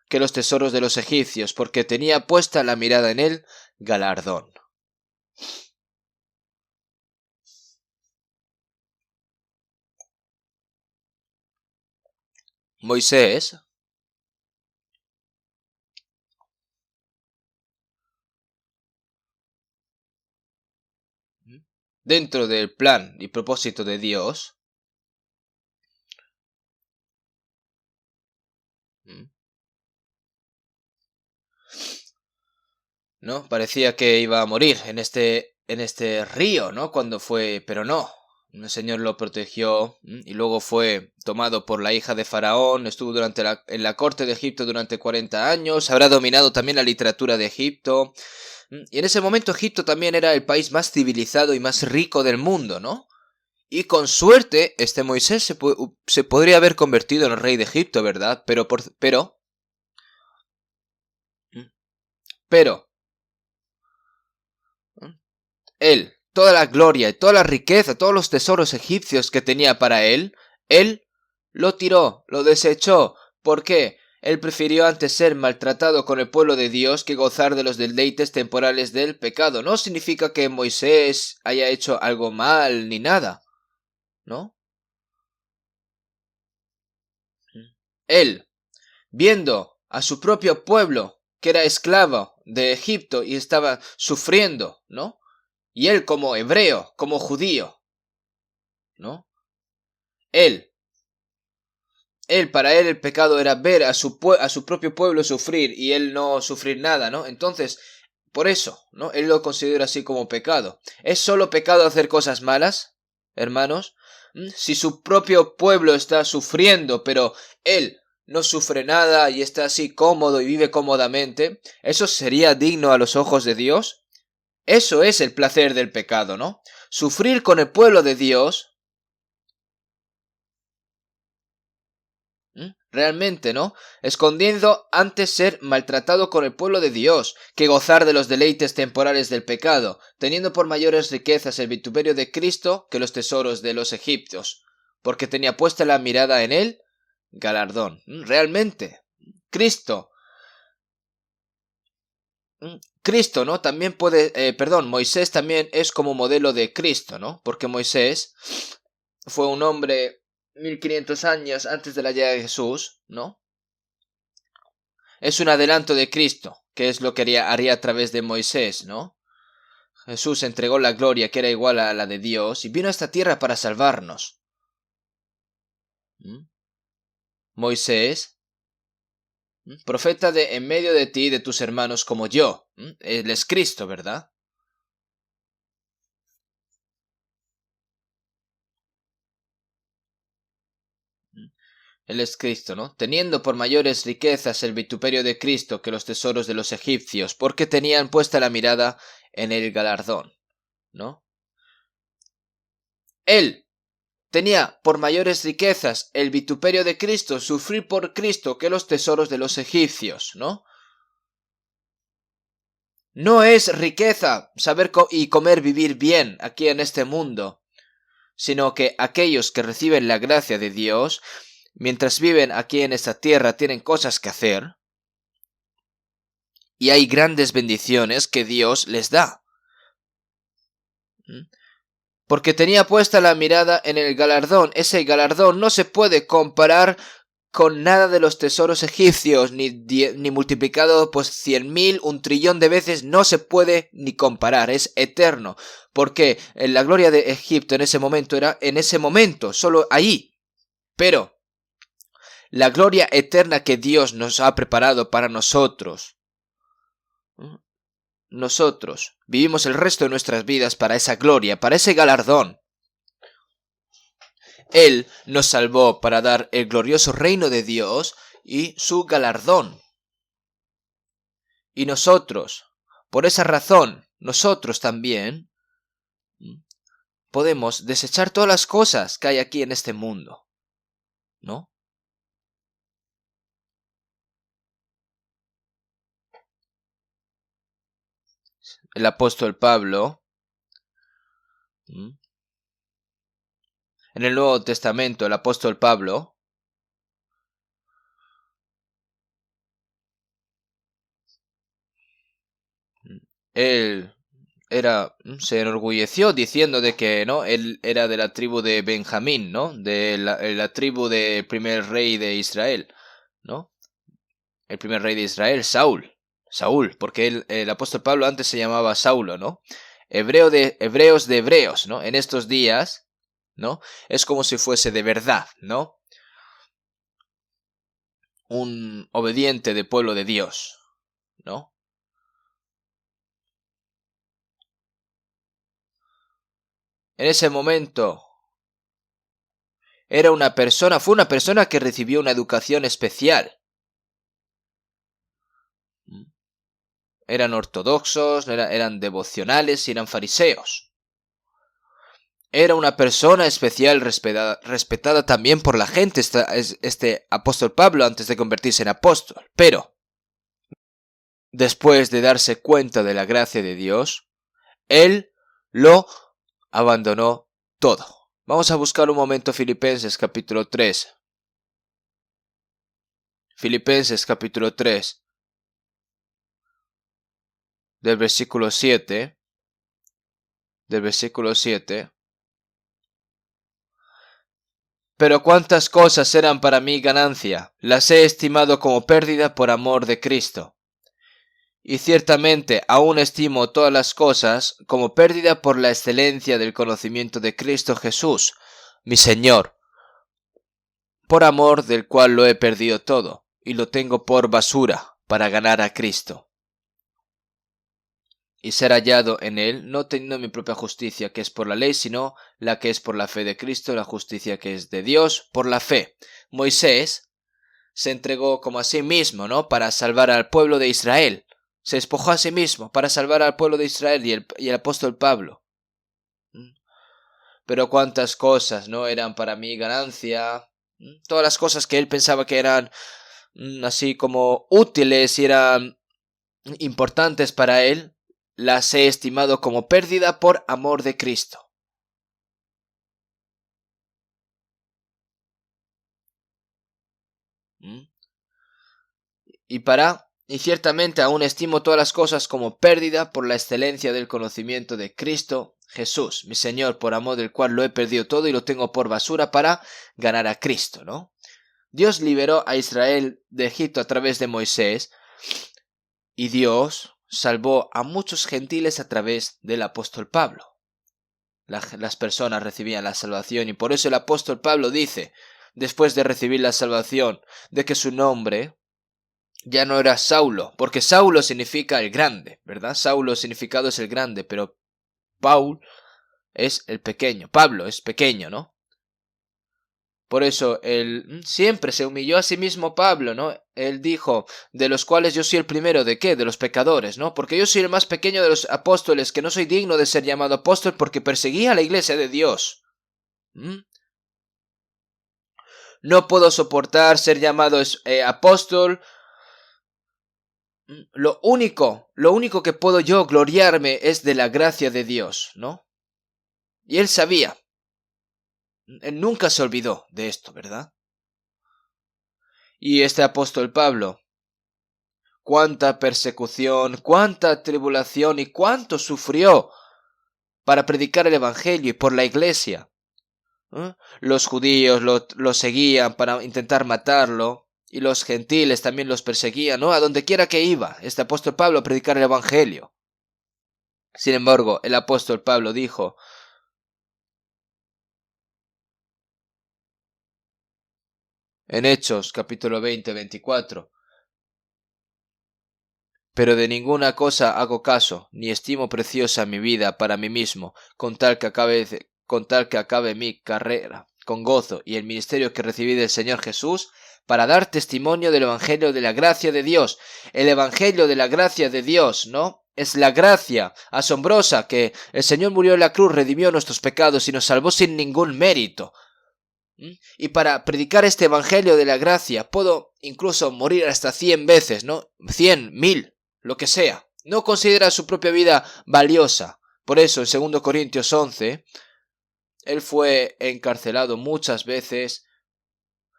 que los tesoros de los egipcios, porque tenía puesta la mirada en el galardón. Moisés, dentro del plan y propósito de Dios, ¿no? Parecía que iba a morir en este río, ¿no? Cuando fue, pero no. El Señor lo protegió y luego fue tomado por la hija de Faraón, estuvo en la corte de Egipto durante 40 años, habrá dominado también la literatura de Egipto. Y en ese momento Egipto también era el país más civilizado y más rico del mundo, ¿no? Y con suerte, este Moisés se podría haber convertido en el rey de Egipto, ¿verdad? Pero, él, toda la gloria y toda la riqueza, todos los tesoros egipcios que tenía para él lo tiró, lo desechó. ¿Por qué? Él prefirió antes ser maltratado con el pueblo de Dios que gozar de los deleites temporales del pecado. No significa que Moisés haya hecho algo mal ni nada, ¿no? Él, viendo a su propio pueblo, que era esclavo de Egipto y estaba sufriendo, ¿no? Y él como hebreo, como judío, ¿no? Él, para él el pecado era ver a a su propio pueblo sufrir y él no sufrir nada, ¿no? Entonces, por eso, ¿no? Él lo considera así como pecado. ¿Es solo pecado hacer cosas malas, hermanos? Si su propio pueblo está sufriendo, pero él no sufre nada y está así cómodo y vive cómodamente, ¿eso sería digno a los ojos de Dios? Eso es el placer del pecado, ¿no? Sufrir con el pueblo de Dios. Realmente, ¿no? Escondiendo antes ser maltratado con el pueblo de Dios, que gozar de los deleites temporales del pecado, teniendo por mayores riquezas el vituperio de Cristo que los tesoros de los egipcios, porque tenía puesta la mirada en él, galardón. Realmente, Cristo. Cristo, ¿no? También Moisés también es como modelo de Cristo, ¿no? Porque Moisés fue un hombre 1500 años antes de la llegada de Jesús, ¿no? Es un adelanto de Cristo, que es lo que haría a través de Moisés, ¿no? Jesús entregó la gloria que era igual a la de Dios y vino a esta tierra para salvarnos. Moisés, profeta de en medio de ti y de tus hermanos como yo. Él es Cristo, ¿verdad? Él es Cristo, ¿no? Teniendo por mayores riquezas el vituperio de Cristo que los tesoros de los egipcios, porque tenían puesta la mirada en el galardón, ¿no? Él tenía por mayores riquezas el vituperio de Cristo, sufrir por Cristo, que los tesoros de los egipcios, ¿no? No es riqueza saber y comer vivir bien aquí en este mundo, sino que aquellos que reciben la gracia de Dios, mientras viven aquí en esta tierra, tienen cosas que hacer, y hay grandes bendiciones que Dios les da. Porque tenía puesta la mirada en el galardón. Ese galardón no se puede comparar con nada de los tesoros egipcios, ni multiplicado pues 100.000, 1 trillón de veces, no se puede ni comparar, es eterno. Porque la gloria de Egipto en ese momento era en ese momento, solo ahí. Pero la gloria eterna que Dios nos ha preparado para nosotros, nosotros vivimos el resto de nuestras vidas para esa gloria, para ese galardón. Él nos salvó para dar el glorioso reino de Dios y su galardón. Y nosotros, por esa razón, nosotros también podemos desechar todas las cosas que hay aquí en este mundo, ¿no? El apóstol Pablo, en el Nuevo Testamento, el apóstol Pablo, él se enorgulleció diciendo de que, ¿no?, él era de la tribu de Benjamín, ¿no?, de la tribu del primer rey de Israel, ¿no? El primer rey de Israel, Saúl, porque el apóstol Pablo antes se llamaba Saulo, ¿no? Hebreos de hebreos, ¿no? En estos días, ¿no?, es como si fuese de verdad, ¿no?, un obediente de pueblo de Dios, ¿no? En ese momento fue una persona que recibió una educación especial. Eran ortodoxos, eran devocionales y eran fariseos. Era una persona especial, respetada también por la gente, este apóstol Pablo, antes de convertirse en apóstol. Pero, después de darse cuenta de la gracia de Dios, él lo abandonó todo. Vamos a buscar un momento Filipenses capítulo 3. Filipenses capítulo 3. Del versículo 7. Pero cuántas cosas eran para mí ganancia, las he estimado como pérdida por amor de Cristo. Y ciertamente aún estimo todas las cosas como pérdida por la excelencia del conocimiento de Cristo Jesús, mi Señor, por amor del cual lo he perdido todo, y lo tengo por basura para ganar a Cristo y ser hallado en él, no teniendo mi propia justicia que es por la ley, sino la que es por la fe de Cristo, la justicia que es de Dios por la fe. Moisés se entregó como a sí mismo, ¿no?, para salvar al pueblo de Israel. Se despojó a sí mismo para salvar al pueblo de Israel y el apóstol Pablo. Pero cuántas cosas no eran para mí ganancia. Todas las cosas que él pensaba que eran así como útiles y eran importantes para él, las he estimado como pérdida por amor de Cristo. Y ciertamente aún estimo todas las cosas como pérdida por la excelencia del conocimiento de Cristo Jesús, mi Señor, por amor del cual lo he perdido todo y lo tengo por basura para ganar a Cristo, ¿no? Dios liberó a Israel de Egipto a través de Moisés y Dios salvó a muchos gentiles a través del apóstol Pablo. Las personas recibían la salvación y por eso el apóstol Pablo dice, después de recibir la salvación, de que su nombre ya no era Saulo, porque Saulo significa el grande, ¿verdad? Saulo significado es el grande, pero Paul es el pequeño, Pablo es pequeño, ¿no? Por eso él siempre se humilló a sí mismo Pablo, ¿no? Él dijo, de los cuales yo soy el primero, ¿de qué? De los pecadores, ¿no? Porque yo soy el más pequeño de los apóstoles, que no soy digno de ser llamado apóstol porque perseguía a la iglesia de Dios. No puedo soportar ser llamado apóstol. Lo único que puedo yo gloriarme es de la gracia de Dios, ¿no? Y él sabía. Él nunca se olvidó de esto, ¿verdad? Y este apóstol Pablo, cuánta persecución, cuánta tribulación y cuánto sufrió para predicar el evangelio y por la iglesia. Los judíos lo seguían para intentar matarlo y los gentiles también los perseguían, ¿no? A donde quiera que iba este apóstol Pablo a predicar el evangelio. Sin embargo, el apóstol Pablo dijo, en Hechos capítulo 20-24, pero de ninguna cosa hago caso, ni estimo preciosa mi vida para mí mismo, con tal que acabe mi carrera con gozo y el ministerio que recibí del Señor Jesús, para dar testimonio del Evangelio de la gracia de Dios. El Evangelio de la gracia de Dios, ¿no? Es la gracia asombrosa que el Señor murió en la cruz, redimió nuestros pecados y nos salvó sin ningún mérito. Y para predicar este Evangelio de la gracia puedo incluso morir hasta 100 veces, ¿no? 100, 1000, lo que sea. No considera su propia vida valiosa. Por eso en 2 Corintios 11, él fue encarcelado muchas veces,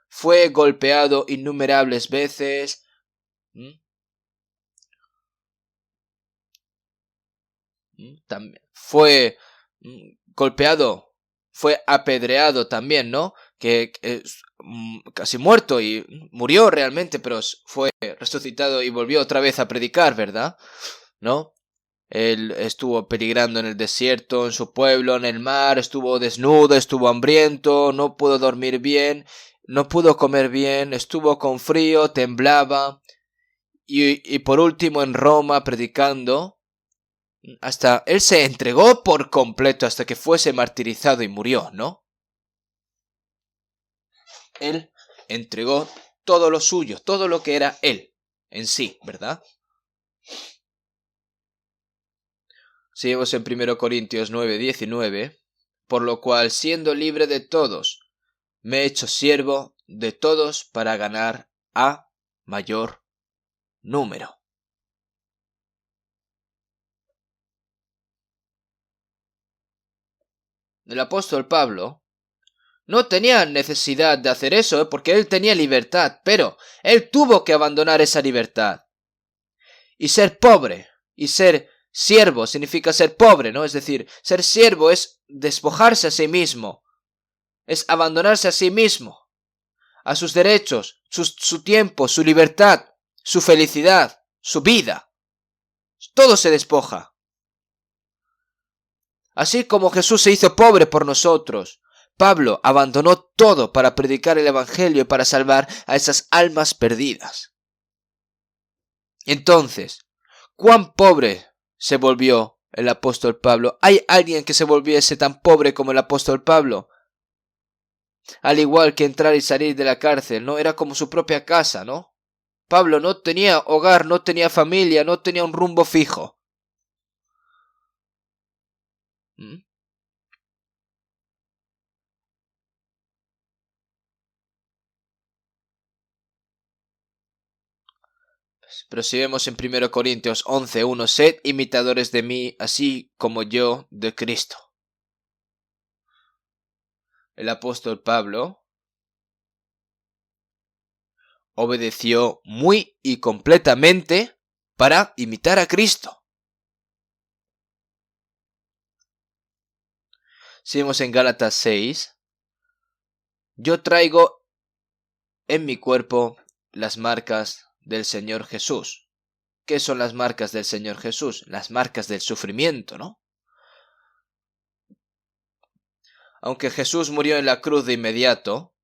fue golpeado innumerables veces. Fue golpeado, fue apedreado también, ¿no? Que casi muerto y murió realmente, pero fue resucitado y volvió otra vez a predicar, ¿verdad? ¿No? Él estuvo peligrando en el desierto, en su pueblo, en el mar, estuvo desnudo, estuvo hambriento, no pudo dormir bien, no pudo comer bien, estuvo con frío, temblaba, y por último en Roma predicando, hasta él se entregó por completo hasta que fuese martirizado y murió, ¿no? Él entregó todo lo suyo, todo lo que era él en sí, ¿verdad? Seguimos en 1 Corintios 9:19, por lo cual, siendo libre de todos, me he hecho siervo de todos para ganar a mayor número. El apóstol Pablo no tenía necesidad de hacer eso, porque él tenía libertad, pero él tuvo que abandonar esa libertad. Y ser pobre y ser siervo significa ser pobre, ¿no? Es decir, ser siervo es despojarse a sí mismo, es abandonarse a sí mismo, a sus derechos, su tiempo, su libertad, su felicidad, su vida. Todo se despoja. Así como Jesús se hizo pobre por nosotros, Pablo abandonó todo para predicar el Evangelio y para salvar a esas almas perdidas. Entonces, ¿cuán pobre se volvió el apóstol Pablo? ¿Hay alguien que se volviese tan pobre como el apóstol Pablo? Al igual que entrar y salir de la cárcel, ¿no? Era como su propia casa, ¿no? Pablo no tenía hogar, no tenía familia, no tenía un rumbo fijo. ¿Mm? Pero si vemos en 1 Corintios 11:1, sed imitadores de mí, así como yo de Cristo. El apóstol Pablo obedeció muy y completamente para imitar a Cristo. Si vemos en Gálatas 6, yo traigo en mi cuerpo las marcas del Señor Jesús. ¿Qué son las marcas del Señor Jesús? Las marcas del sufrimiento, ¿no? Aunque Jesús murió en la cruz de inmediato,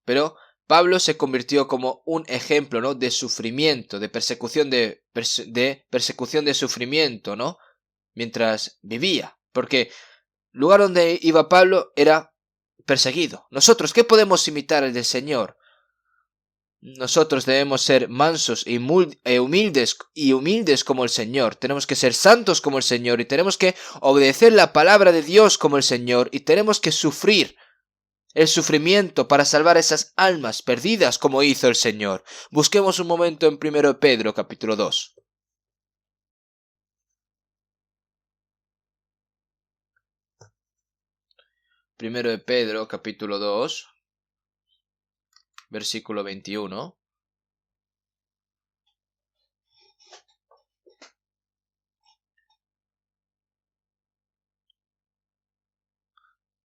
pero Pablo se convirtió como un ejemplo, ¿no? De sufrimiento, de persecución persecución de sufrimiento, ¿no? Mientras vivía. Porque el lugar donde iba Pablo era perseguido. Nosotros, ¿qué podemos imitar del Señor? Nosotros debemos ser mansos y humildes como el Señor. Tenemos que ser santos como el Señor y tenemos que obedecer la palabra de Dios como el Señor y tenemos que sufrir el sufrimiento para salvar esas almas perdidas como hizo el Señor. Busquemos un momento en 1 Pedro capítulo 2. 1 Pedro capítulo 2, versículo 21.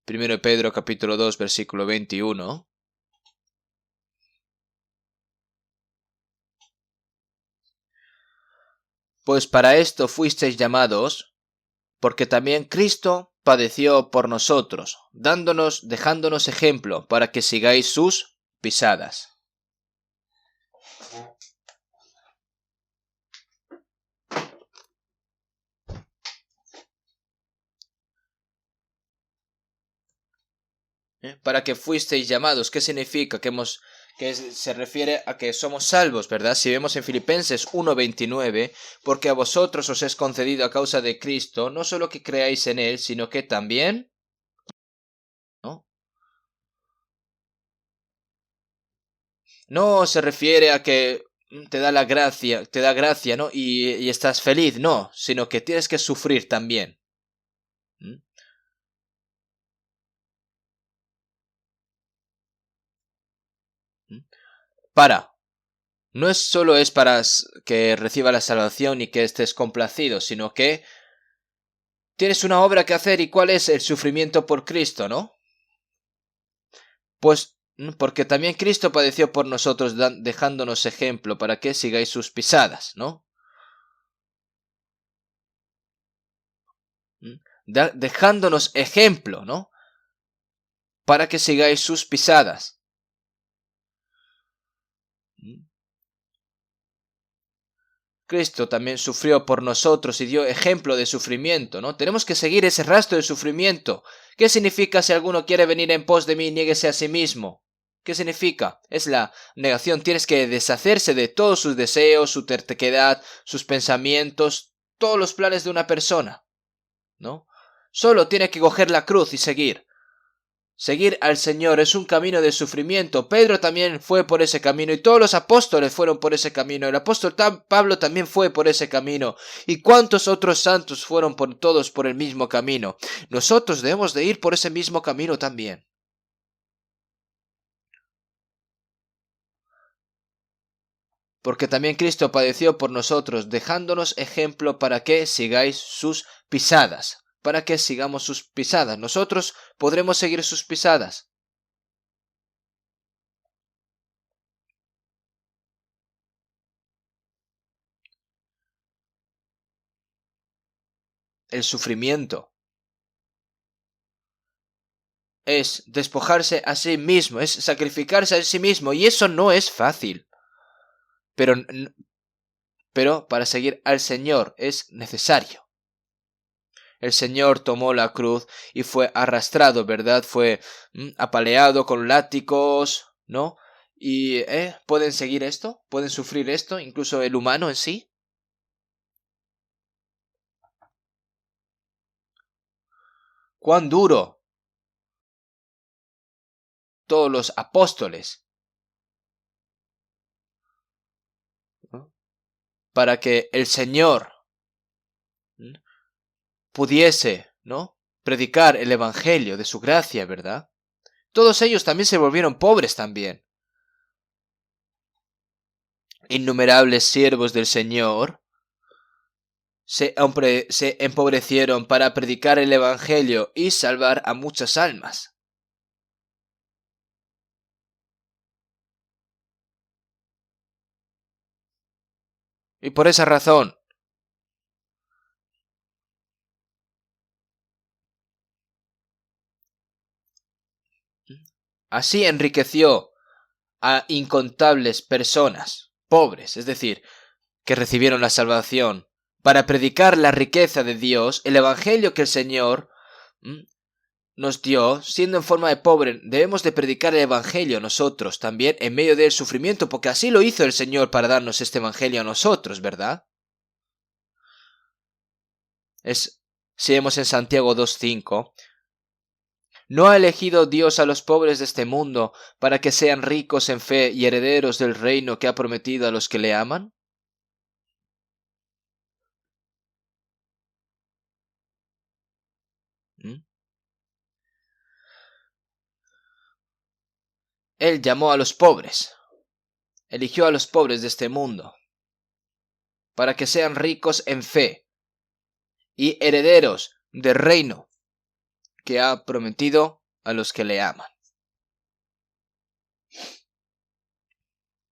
Primero Pedro capítulo 2 versículo 21. Pues para esto fuisteis llamados, porque también Cristo padeció por nosotros, dejándonos ejemplo para que sigáis sus pisadas. Para que fuisteis llamados, ¿qué significa? Que se refiere a que somos salvos, ¿verdad? Si vemos en Filipenses 1:29, porque a vosotros os es concedido a causa de Cristo, no solo que creáis en Él, sino que también, ¿no? No se refiere a que te da gracia, ¿no? Y estás feliz, no, sino que tienes que sufrir también. ¿Mm? ¿Mm? Para no es solo es para que reciba la salvación y que estés complacido, sino que tienes una obra que hacer. ¿Y cuál es? El sufrimiento por Cristo, ¿no? Pues porque también Cristo padeció por nosotros, dejándonos ejemplo para que sigáis sus pisadas, ¿no? Dejándonos ejemplo, ¿no? Para que sigáis sus pisadas. Cristo también sufrió por nosotros y dio ejemplo de sufrimiento, ¿no? Tenemos que seguir ese rastro de sufrimiento. ¿Qué significa si alguno quiere venir en pos de mí, niéguese a sí mismo? ¿Qué significa? Es la negación. Tienes que deshacerse de todos sus deseos, su terquedad, sus pensamientos, todos los planes de una persona, ¿no? Solo tiene que coger la cruz y seguir. Seguir al Señor es un camino de sufrimiento. Pedro también fue por ese camino y todos los apóstoles fueron por ese camino. El apóstol Pablo también fue por ese camino. ¿Y cuántos otros santos fueron todos por el mismo camino? Nosotros debemos de ir por ese mismo camino también. Porque también Cristo padeció por nosotros, dejándonos ejemplo para que sigáis sus pisadas. Para que sigamos sus pisadas. Nosotros podremos seguir sus pisadas. El sufrimiento es despojarse a sí mismo, es sacrificarse a sí mismo, y eso no es fácil. Pero para seguir al Señor es necesario. El Señor tomó la cruz y fue arrastrado, ¿verdad? Fue apaleado con látigos, ¿no? ¿Y pueden seguir esto? ¿Pueden sufrir esto? Incluso el humano en sí. ¡Cuán duro! Todos los apóstoles, ¿no? Para que el Señor pudiese, ¿no? Predicar el evangelio de su gracia, ¿verdad? Todos ellos también se volvieron pobres también. Innumerables siervos del Señor se empobrecieron para predicar el evangelio y salvar a muchas almas. Y por esa razón, así enriqueció a incontables personas pobres, es decir, que recibieron la salvación, para predicar la riqueza de Dios, el evangelio que el Señor nos dio, siendo en forma de pobre. Debemos de predicar el evangelio nosotros también en medio del sufrimiento, porque así lo hizo el Señor para darnos este evangelio a nosotros, ¿verdad? Si vemos en Santiago 2:5, ¿no ha elegido Dios a los pobres de este mundo para que sean ricos en fe y herederos del reino que ha prometido a los que le aman? ¿Mm? Él llamó a los pobres, eligió a los pobres de este mundo para que sean ricos en fe y herederos del reino que ha prometido a los que le aman.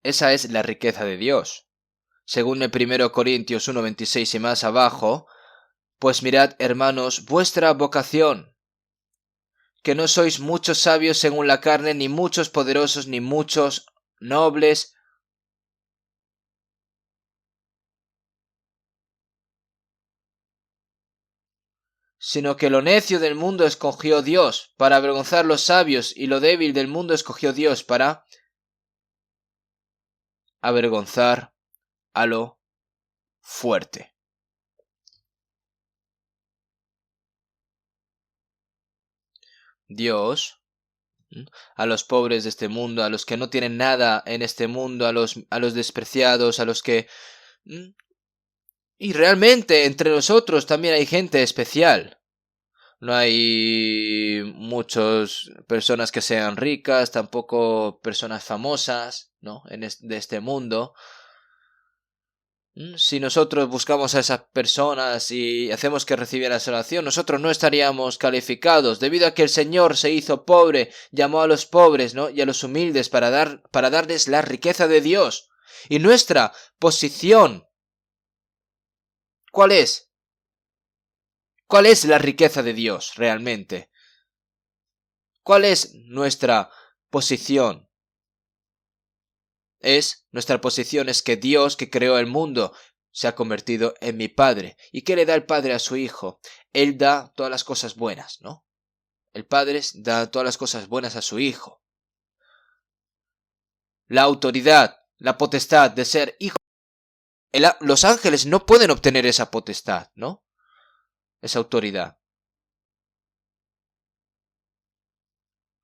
Esa es la riqueza de Dios. Según el 1 Corintios 1:26 y más abajo, pues mirad, hermanos, vuestra vocación, que no sois muchos sabios según la carne, ni muchos poderosos, ni muchos nobles, sino que lo necio del mundo escogió Dios para avergonzar los sabios, y lo débil del mundo escogió Dios para avergonzar a lo fuerte. Dios, a los pobres de este mundo, a los que no tienen nada en este mundo, a los despreciados, a los que... Y realmente entre nosotros también hay gente especial. No hay muchas personas que sean ricas, tampoco personas famosas, ¿no? De este mundo. Si nosotros buscamos a esas personas y hacemos que recibieran la salvación, nosotros no estaríamos calificados, debido a que el Señor se hizo pobre, llamó a los pobres, ¿no? Y a los humildes para darles la riqueza de Dios. Y nuestra posición, ¿cuál es? ¿Cuál es la riqueza de Dios realmente? ¿Cuál es nuestra posición? Nuestra posición es que Dios, que creó el mundo, se ha convertido en mi Padre. ¿Y qué le da el Padre a su Hijo? Él da todas las cosas buenas, ¿no? El Padre da todas las cosas buenas a su Hijo. La autoridad, la potestad de ser hijo. Los ángeles no pueden obtener esa potestad, ¿no? Esa autoridad.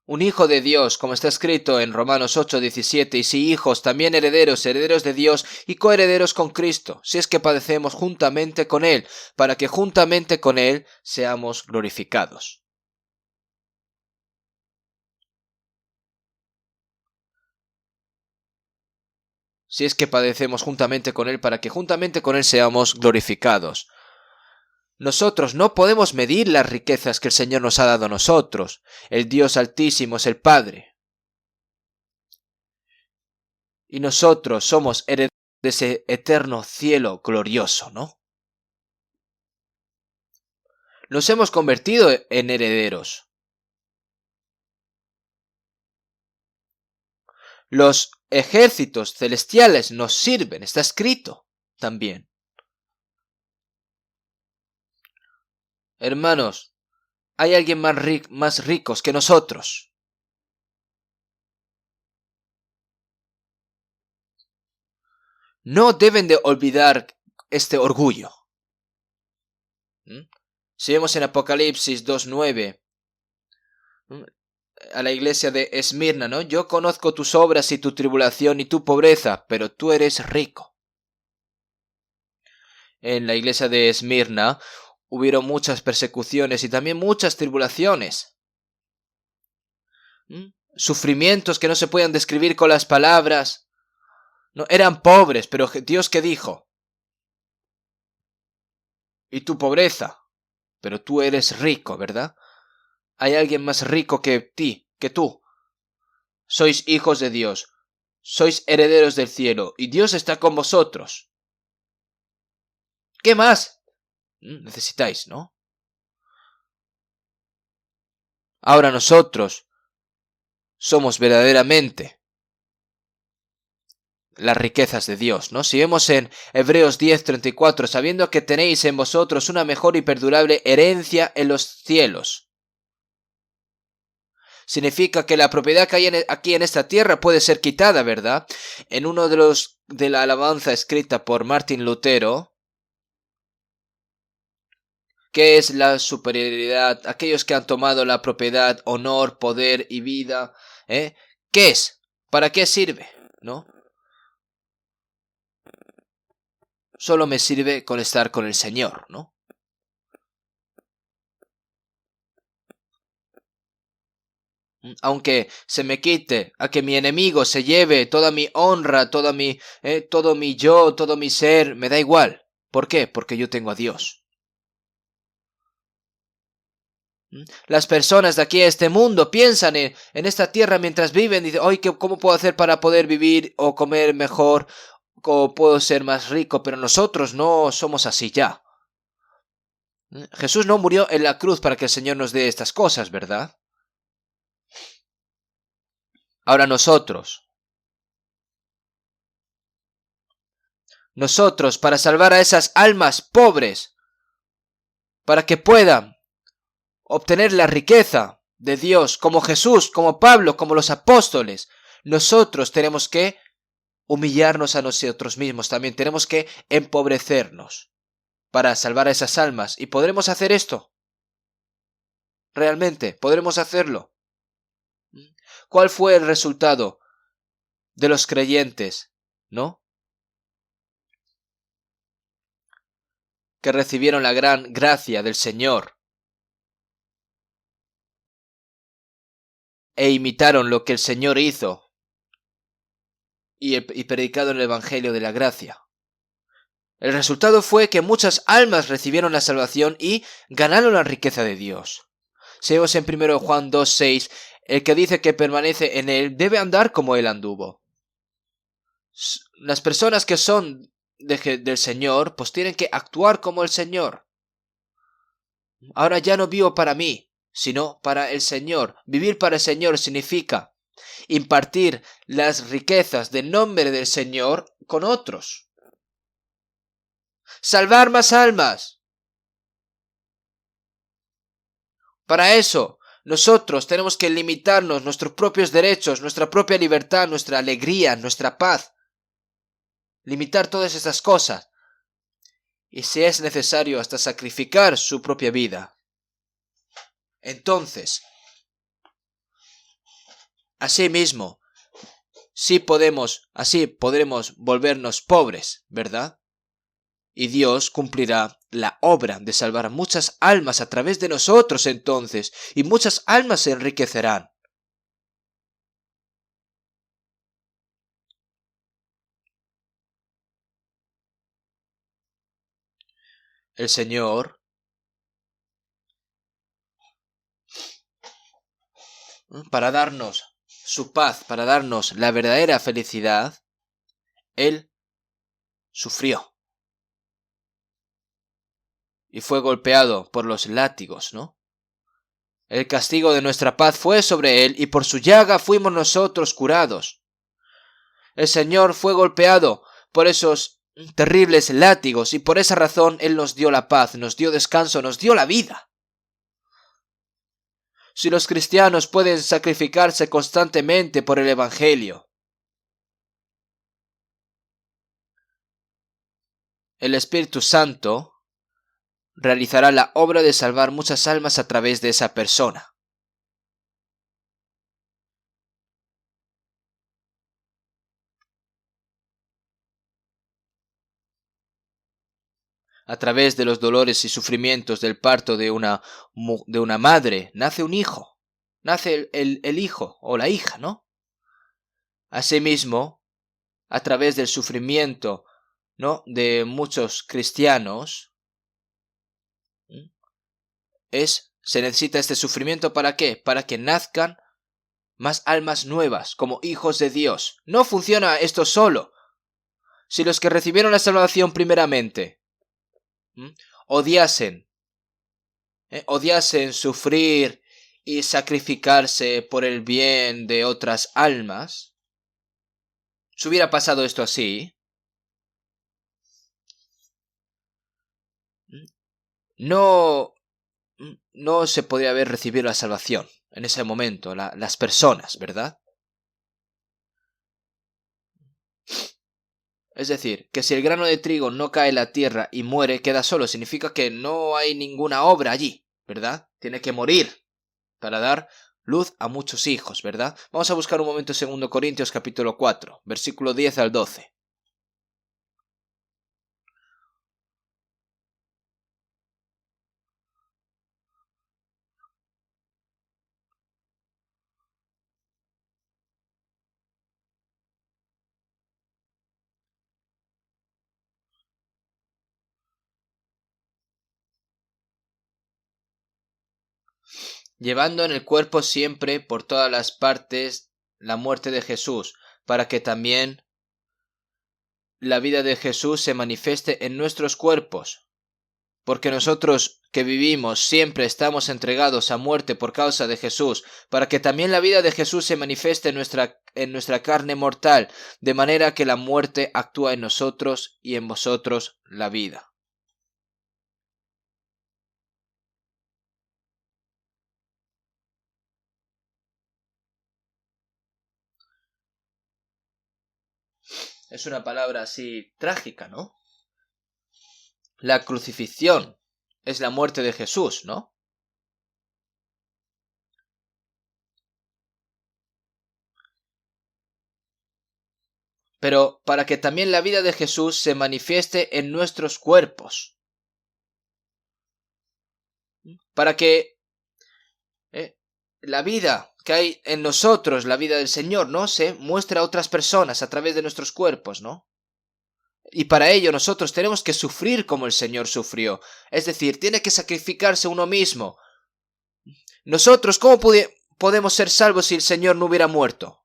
Un hijo de Dios, como está escrito en Romanos 8:17, y si hijos, también herederos, herederos de Dios y coherederos con Cristo, si es que padecemos juntamente con Él, para que juntamente con Él seamos glorificados. Si es que padecemos juntamente con Él, para que juntamente con Él seamos glorificados. Nosotros no podemos medir las riquezas que el Señor nos ha dado a nosotros. El Dios Altísimo es el Padre. Y nosotros somos herederos de ese eterno cielo glorioso, ¿no? Nos hemos convertido en herederos. Los ejércitos celestiales nos sirven, está escrito también. Hermanos, hay alguien más ricos que nosotros. No deben de olvidar este orgullo. Si vemos en Apocalipsis 2:9, a la iglesia de Esmirna, ¿no? Yo conozco tus obras y tu tribulación y tu pobreza, pero tú eres rico. En la iglesia de Esmirna hubieron muchas persecuciones y también muchas tribulaciones. Sufrimientos que no se pueden describir con las palabras. No, eran pobres, pero Dios, ¿qué dijo? Y tu pobreza, pero tú eres rico, ¿verdad? Hay alguien más rico que tú. Sois hijos de Dios, sois herederos del cielo, y Dios está con vosotros. ¿Qué más necesitáis, no? Ahora nosotros somos verdaderamente las riquezas de Dios, ¿no? Si vemos en Hebreos 10:34, sabiendo que tenéis en vosotros una mejor y perdurable herencia en los cielos. Significa que la propiedad que hay aquí en esta tierra puede ser quitada, ¿verdad? En uno de la alabanza escrita por Martín Lutero, ¿qué es la superioridad? Aquellos que han tomado la propiedad, honor, poder y vida, ¿eh? ¿Qué es? ¿Para qué sirve? ¿No? Solo me sirve con estar con el Señor, ¿no? Aunque se me quite, a que mi enemigo se lleve toda mi honra, todo mi yo, todo mi ser, me da igual. ¿Por qué? Porque yo tengo a Dios. Las personas de aquí a este mundo piensan en esta tierra mientras viven, dicen, ay, ¿cómo puedo hacer para poder vivir o comer mejor? ¿O puedo ser más rico? Pero nosotros no somos así ya. Jesús no murió en la cruz para que el Señor nos dé estas cosas, ¿verdad? Ahora nosotros, para salvar a esas almas pobres, para que puedan obtener la riqueza de Dios, como Jesús, como Pablo, como los apóstoles, nosotros tenemos que humillarnos a nosotros mismos, también tenemos que empobrecernos para salvar a esas almas. ¿Y podremos hacer esto? ¿Realmente? ¿Podremos hacerlo? ¿Cuál fue el resultado de los creyentes, no? Que recibieron la gran gracia del Señor e imitaron lo que el Señor hizo. y predicado el Evangelio de la gracia. El resultado fue que muchas almas recibieron la salvación y ganaron la riqueza de Dios. Seguimos en 1 Juan 2:6, el que dice que permanece en él debe andar como él anduvo. Las personas que son del Señor, pues tienen que actuar como el Señor. Ahora ya no vivo para mí, sino para el Señor. Vivir para el Señor significa impartir las riquezas del nombre del Señor con otros. Salvar más almas. Para eso, nosotros tenemos que limitarnos nuestros propios derechos, nuestra propia libertad, nuestra alegría, nuestra paz. Limitar todas estas cosas. Y si es necesario hasta sacrificar su propia vida. Entonces, asimismo, así podremos volvernos pobres, ¿verdad? Y Dios cumplirá la obra de salvar a muchas almas a través de nosotros entonces, y muchas almas se enriquecerán. El Señor para darnos su paz, para darnos la verdadera felicidad, Él sufrió. Y fue golpeado por los látigos, ¿no? El castigo de nuestra paz fue sobre Él, y por su llaga fuimos nosotros curados. El Señor fue golpeado por esos terribles látigos, y por esa razón Él nos dio la paz, nos dio descanso, nos dio la vida. Si los cristianos pueden sacrificarse constantemente por el Evangelio, el Espíritu Santo realizará la obra de salvar muchas almas a través de esa persona. A través de los dolores y sufrimientos del parto de una madre, nace un hijo. Nace el hijo o la hija, ¿no? Asimismo, a través del sufrimiento, ¿no?, de muchos cristianos, se necesita este sufrimiento ¿para qué? Para que nazcan más almas nuevas como hijos de Dios. No funciona esto solo. Si los que recibieron la salvación primeramente odiasen sufrir y sacrificarse por el bien de otras almas, si hubiera pasado esto así, no se podría haber recibido la salvación en ese momento, las personas, ¿verdad? Es decir, que si el grano de trigo no cae en la tierra y muere, queda solo. Significa que no hay ninguna obra allí, ¿verdad? Tiene que morir para dar luz a muchos hijos, ¿verdad? Vamos a buscar un momento en 2 Corintios capítulo 4, versículo 10 al 12. Llevando en el cuerpo siempre por todas las partes la muerte de Jesús, para que también la vida de Jesús se manifieste en nuestros cuerpos. Porque nosotros que vivimos siempre estamos entregados a muerte por causa de Jesús, para que también la vida de Jesús se manifieste en nuestra carne mortal, de manera que la muerte actúa en nosotros y en vosotros la vida. Es una palabra así trágica, ¿no? La crucifixión es la muerte de Jesús, ¿no? Pero para que también la vida de Jesús se manifieste en nuestros cuerpos. Para que la vida que hay en nosotros la vida del Señor, ¿no? Se muestra a otras personas a través de nuestros cuerpos, ¿no? Y para ello nosotros tenemos que sufrir como el Señor sufrió. Es decir, tiene que sacrificarse uno mismo. Nosotros, ¿cómo podemos ser salvos si el Señor no hubiera muerto?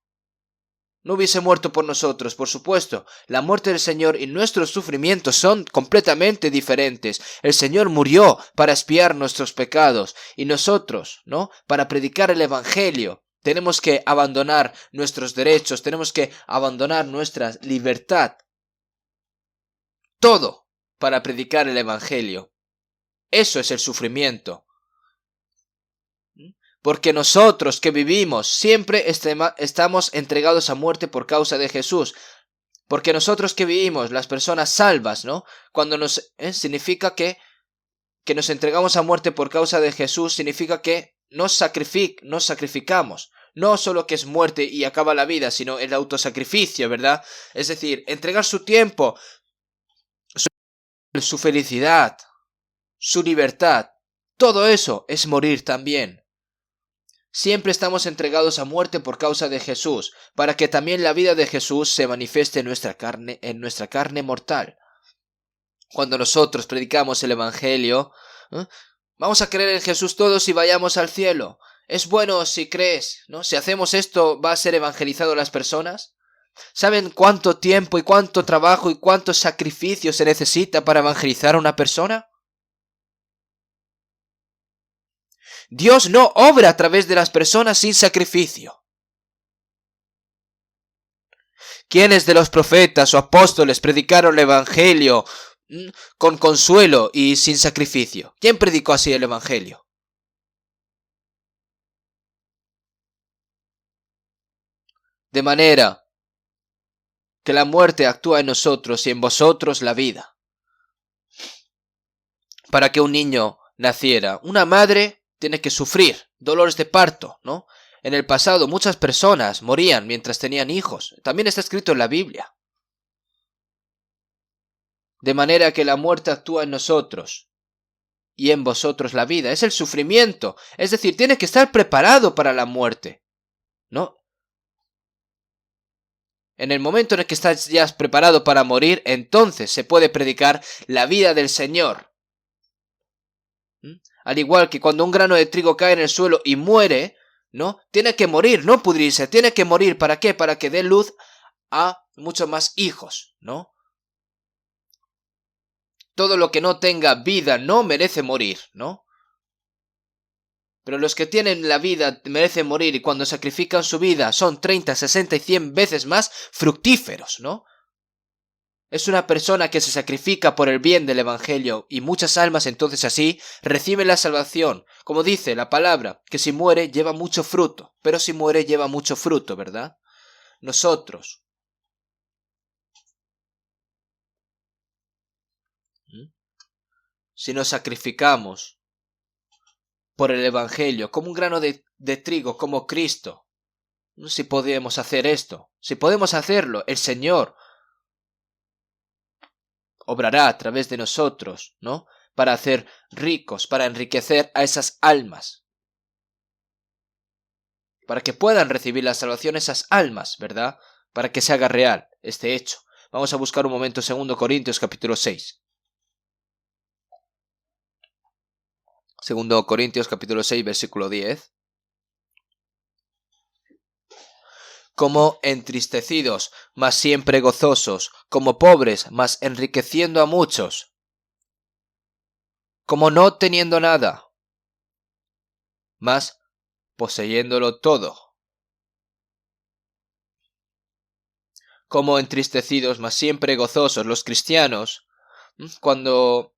No hubiese muerto por nosotros, por supuesto. La muerte del Señor y nuestros sufrimientos son completamente diferentes. El Señor murió para expiar nuestros pecados y nosotros, ¿no? Para predicar el Evangelio. Tenemos que abandonar nuestros derechos, tenemos que abandonar nuestra libertad. Todo para predicar el Evangelio. Eso es el sufrimiento. Porque nosotros que vivimos siempre estamos entregados a muerte por causa de Jesús. Porque nosotros que vivimos, las personas salvas, ¿no? Cuando significa que nos entregamos a muerte por causa de Jesús, significa que nos sacrificamos. No solo que es muerte y acaba la vida, sino el autosacrificio, ¿verdad? Es decir, entregar su tiempo, su felicidad, su libertad. Todo eso es morir también. Siempre estamos entregados a muerte por causa de Jesús, para que también la vida de Jesús se manifieste en nuestra carne mortal. Cuando nosotros predicamos el Evangelio, vamos a creer en Jesús todos y vayamos al cielo. Es bueno si crees, ¿no? Si hacemos esto, ¿va a ser evangelizado las personas? ¿Saben cuánto tiempo y cuánto trabajo y cuánto sacrificio se necesita para evangelizar a una persona? Dios no obra a través de las personas sin sacrificio. ¿Quiénes de los profetas o apóstoles predicaron el Evangelio con consuelo y sin sacrificio? ¿Quién predicó así el Evangelio? De manera que la muerte actúa en nosotros y en vosotros la vida. Para que un niño naciera, una madre tiene que sufrir dolores de parto, ¿no? En el pasado muchas personas morían mientras tenían hijos. También está escrito en la Biblia. De manera que la muerte actúa en nosotros y en vosotros la vida. Es el sufrimiento. Es decir, tienes que estar preparado para la muerte, ¿no? En el momento en el que estás ya preparado para morir, entonces se puede predicar la vida del Señor. Al igual que cuando un grano de trigo cae en el suelo y muere, ¿no? Tiene que morir, no pudrirse, tiene que morir. ¿Para qué? Para que dé luz a muchos más hijos, ¿no? Todo lo que no tenga vida no merece morir, ¿no? Pero los que tienen la vida merecen morir y cuando sacrifican su vida son 30, 60 y 100 veces más fructíferos, ¿no? Es una persona que se sacrifica por el bien del Evangelio y muchas almas entonces así reciben la salvación. Como dice la palabra, que si muere lleva mucho fruto, pero si muere lleva mucho fruto, ¿verdad? Nosotros. Si nos sacrificamos por el Evangelio, como un grano de trigo, como Cristo, si podemos hacer esto, si podemos hacerlo, el Señor obrará a través de nosotros, ¿no? Para hacer ricos, para enriquecer a esas almas. Para que puedan recibir la salvación esas almas, ¿verdad? Para que se haga real este hecho. Vamos a buscar un momento 2 Corintios capítulo 6. 2 Corintios capítulo 6, versículo 10. Como entristecidos, mas siempre gozosos, como pobres, mas enriqueciendo a muchos, como no teniendo nada, mas poseyéndolo todo, como entristecidos, mas siempre gozosos. Los cristianos, cuando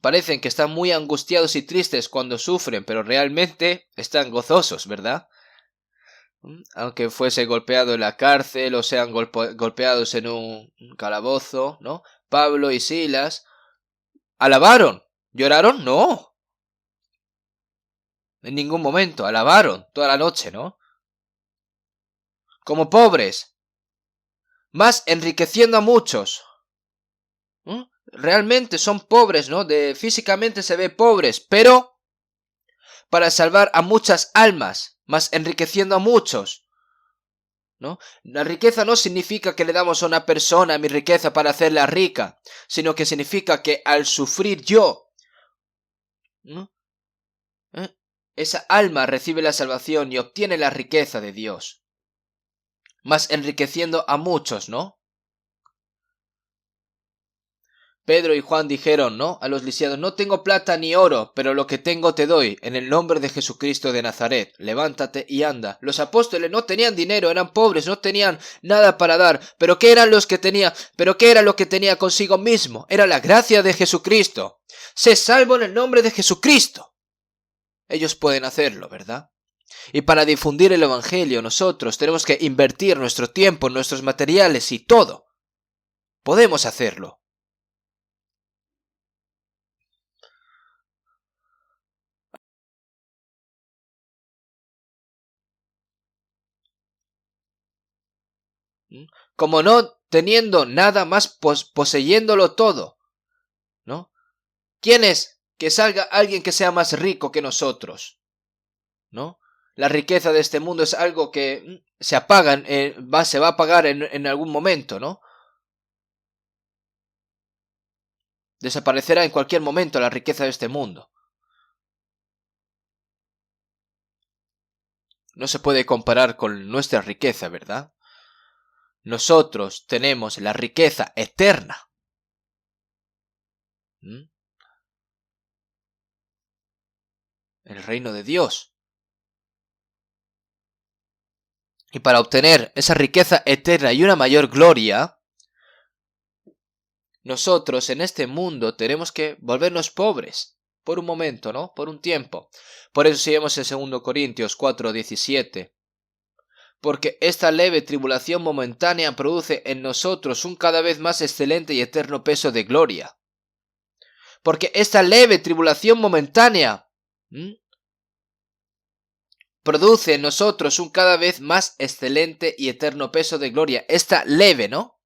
parecen que están muy angustiados y tristes cuando sufren, pero realmente están gozosos, ¿verdad? Aunque fuese golpeado en la cárcel o sean golpeados en un calabozo, ¿no? Pablo y Silas alabaron. ¿Lloraron? No. En ningún momento. Alabaron toda la noche, ¿no? Como pobres, más enriqueciendo a muchos. Realmente son pobres, ¿no? Físicamente se ve pobres, pero para salvar a muchas almas, mas enriqueciendo a muchos, ¿no? La riqueza no significa que le damos a una persona mi riqueza para hacerla rica, sino que significa que al sufrir yo, ¿no? Esa alma recibe la salvación y obtiene la riqueza de Dios, mas enriqueciendo a muchos, ¿no? Pedro y Juan dijeron, ¿no?, a los lisiados: no tengo plata ni oro, pero lo que tengo te doy, en el nombre de Jesucristo de Nazaret, levántate y anda. Los apóstoles no tenían dinero, eran pobres, no tenían nada para dar, pero ¿qué eran los que tenía? ¿Pero qué era lo que tenía consigo mismo? Era la gracia de Jesucristo. Sé salvo en el nombre de Jesucristo. Ellos pueden hacerlo, ¿verdad? Y para difundir el Evangelio nosotros tenemos que invertir nuestro tiempo, nuestros materiales y todo. Podemos hacerlo. Como no teniendo nada más, poseyéndolo todo, ¿no? ¿Quién es que salga alguien que sea más rico que nosotros? ¿No? La riqueza de este mundo es algo que se apaga, se va a apagar en algún momento, ¿no? Desaparecerá en cualquier momento la riqueza de este mundo. No se puede comparar con nuestra riqueza, ¿verdad? Nosotros tenemos la riqueza eterna. El reino de Dios. Y para obtener esa riqueza eterna y una mayor gloria, nosotros en este mundo tenemos que volvernos pobres. Por un momento, ¿no? Por un tiempo. Por eso si vemos en 2 Corintios 4:17. Porque esta leve tribulación momentánea produce en nosotros un cada vez más excelente y eterno peso de gloria. Porque esta leve tribulación momentánea produce en nosotros un cada vez más excelente y eterno peso de gloria. Esta leve, ¿no?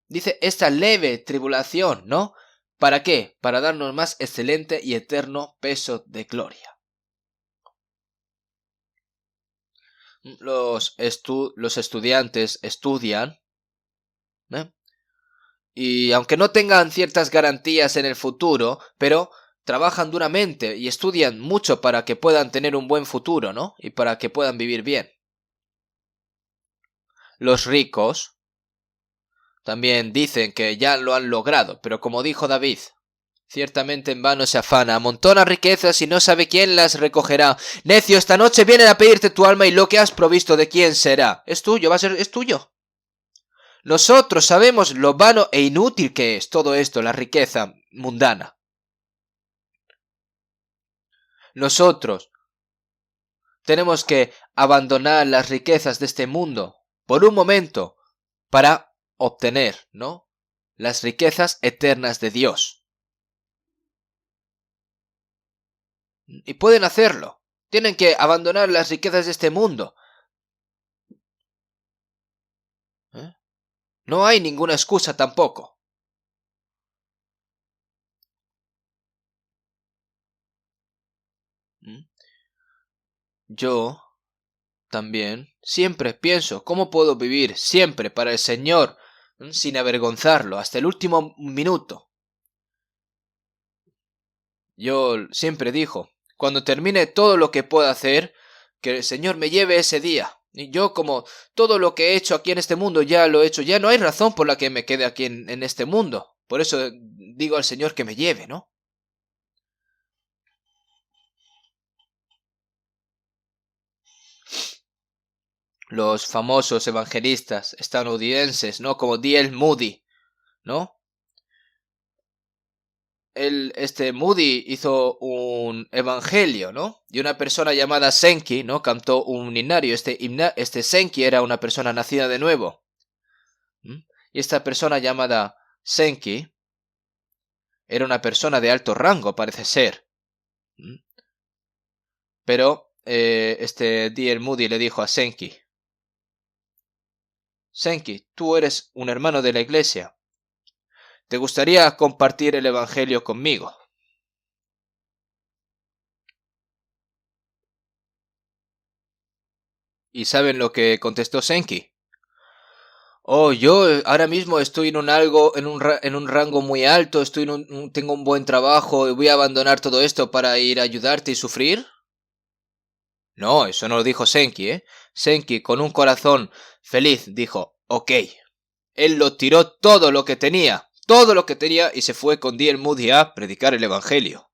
Dice esta leve tribulación, ¿no? ¿Para qué? Para darnos más excelente y eterno peso de gloria. Los estudiantes estudian, ¿eh? Y aunque no tengan ciertas garantías en el futuro, pero trabajan duramente y estudian mucho para que puedan tener un buen futuro, ¿no? Y para que puedan vivir bien. Los ricos también dicen que ya lo han logrado, pero como dijo David, ciertamente en vano se afana, amontona riquezas y no sabe quién las recogerá. Necio, esta noche vienen a pedirte tu alma y lo que has provisto, ¿de quién será? Es tuyo, es tuyo. Nosotros sabemos lo vano e inútil que es todo esto, la riqueza mundana. Nosotros tenemos que abandonar las riquezas de este mundo por un momento para obtener, ¿no?, las riquezas eternas de Dios. Y pueden hacerlo. Tienen que abandonar las riquezas de este mundo. No hay ninguna excusa tampoco. Yo también siempre pienso cómo puedo vivir siempre para el Señor sin avergonzarlo hasta el último minuto. Yo siempre digo, cuando termine todo lo que pueda hacer, que el Señor me lleve ese día. Y yo, como todo lo que he hecho aquí en este mundo ya lo he hecho, ya no hay razón por la que me quede aquí en este mundo. Por eso digo al Señor que me lleve, ¿no? Los famosos evangelistas estadounidenses, ¿no? Como D.L. Moody, ¿no? Moody hizo un evangelio, ¿no? Y una persona llamada Senki, ¿no?, cantó un himnario. Este Senki era una persona nacida de nuevo. Y esta persona llamada Senki era una persona de alto rango, parece ser. Pero D.L. Moody le dijo a Senki: Senki, tú eres un hermano de la iglesia. ¿Te gustaría compartir el evangelio conmigo? ¿Y saben lo que contestó Senki? Oh, yo ahora mismo estoy en un rango muy alto, tengo un buen trabajo y voy a abandonar todo esto para ir a ayudarte y sufrir. No, eso no lo dijo Senki, ¿eh? Senki, con un corazón feliz, dijo, ok. Él lo tiró todo lo que tenía, y se fue con D.L. Moody a predicar el evangelio.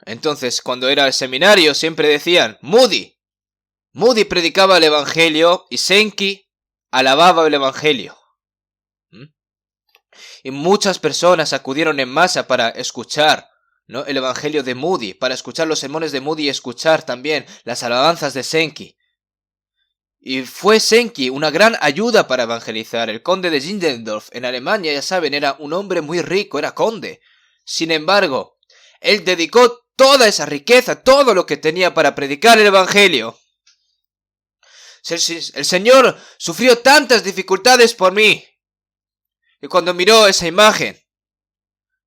Entonces, cuando era el seminario, siempre decían, Moody. Moody predicaba el evangelio y Senki alababa el evangelio. Y muchas personas acudieron en masa para escuchar, ¿no?, el evangelio de Moody, para escuchar los sermones de Moody y escuchar también las alabanzas de Senki. Y fue Senki una gran ayuda para evangelizar. El conde de Zinzendorf en Alemania, ya saben, era un hombre muy rico, era conde. Sin embargo, él dedicó toda esa riqueza, todo lo que tenía para predicar el evangelio. El Señor sufrió tantas dificultades por mí. Y cuando miró esa imagen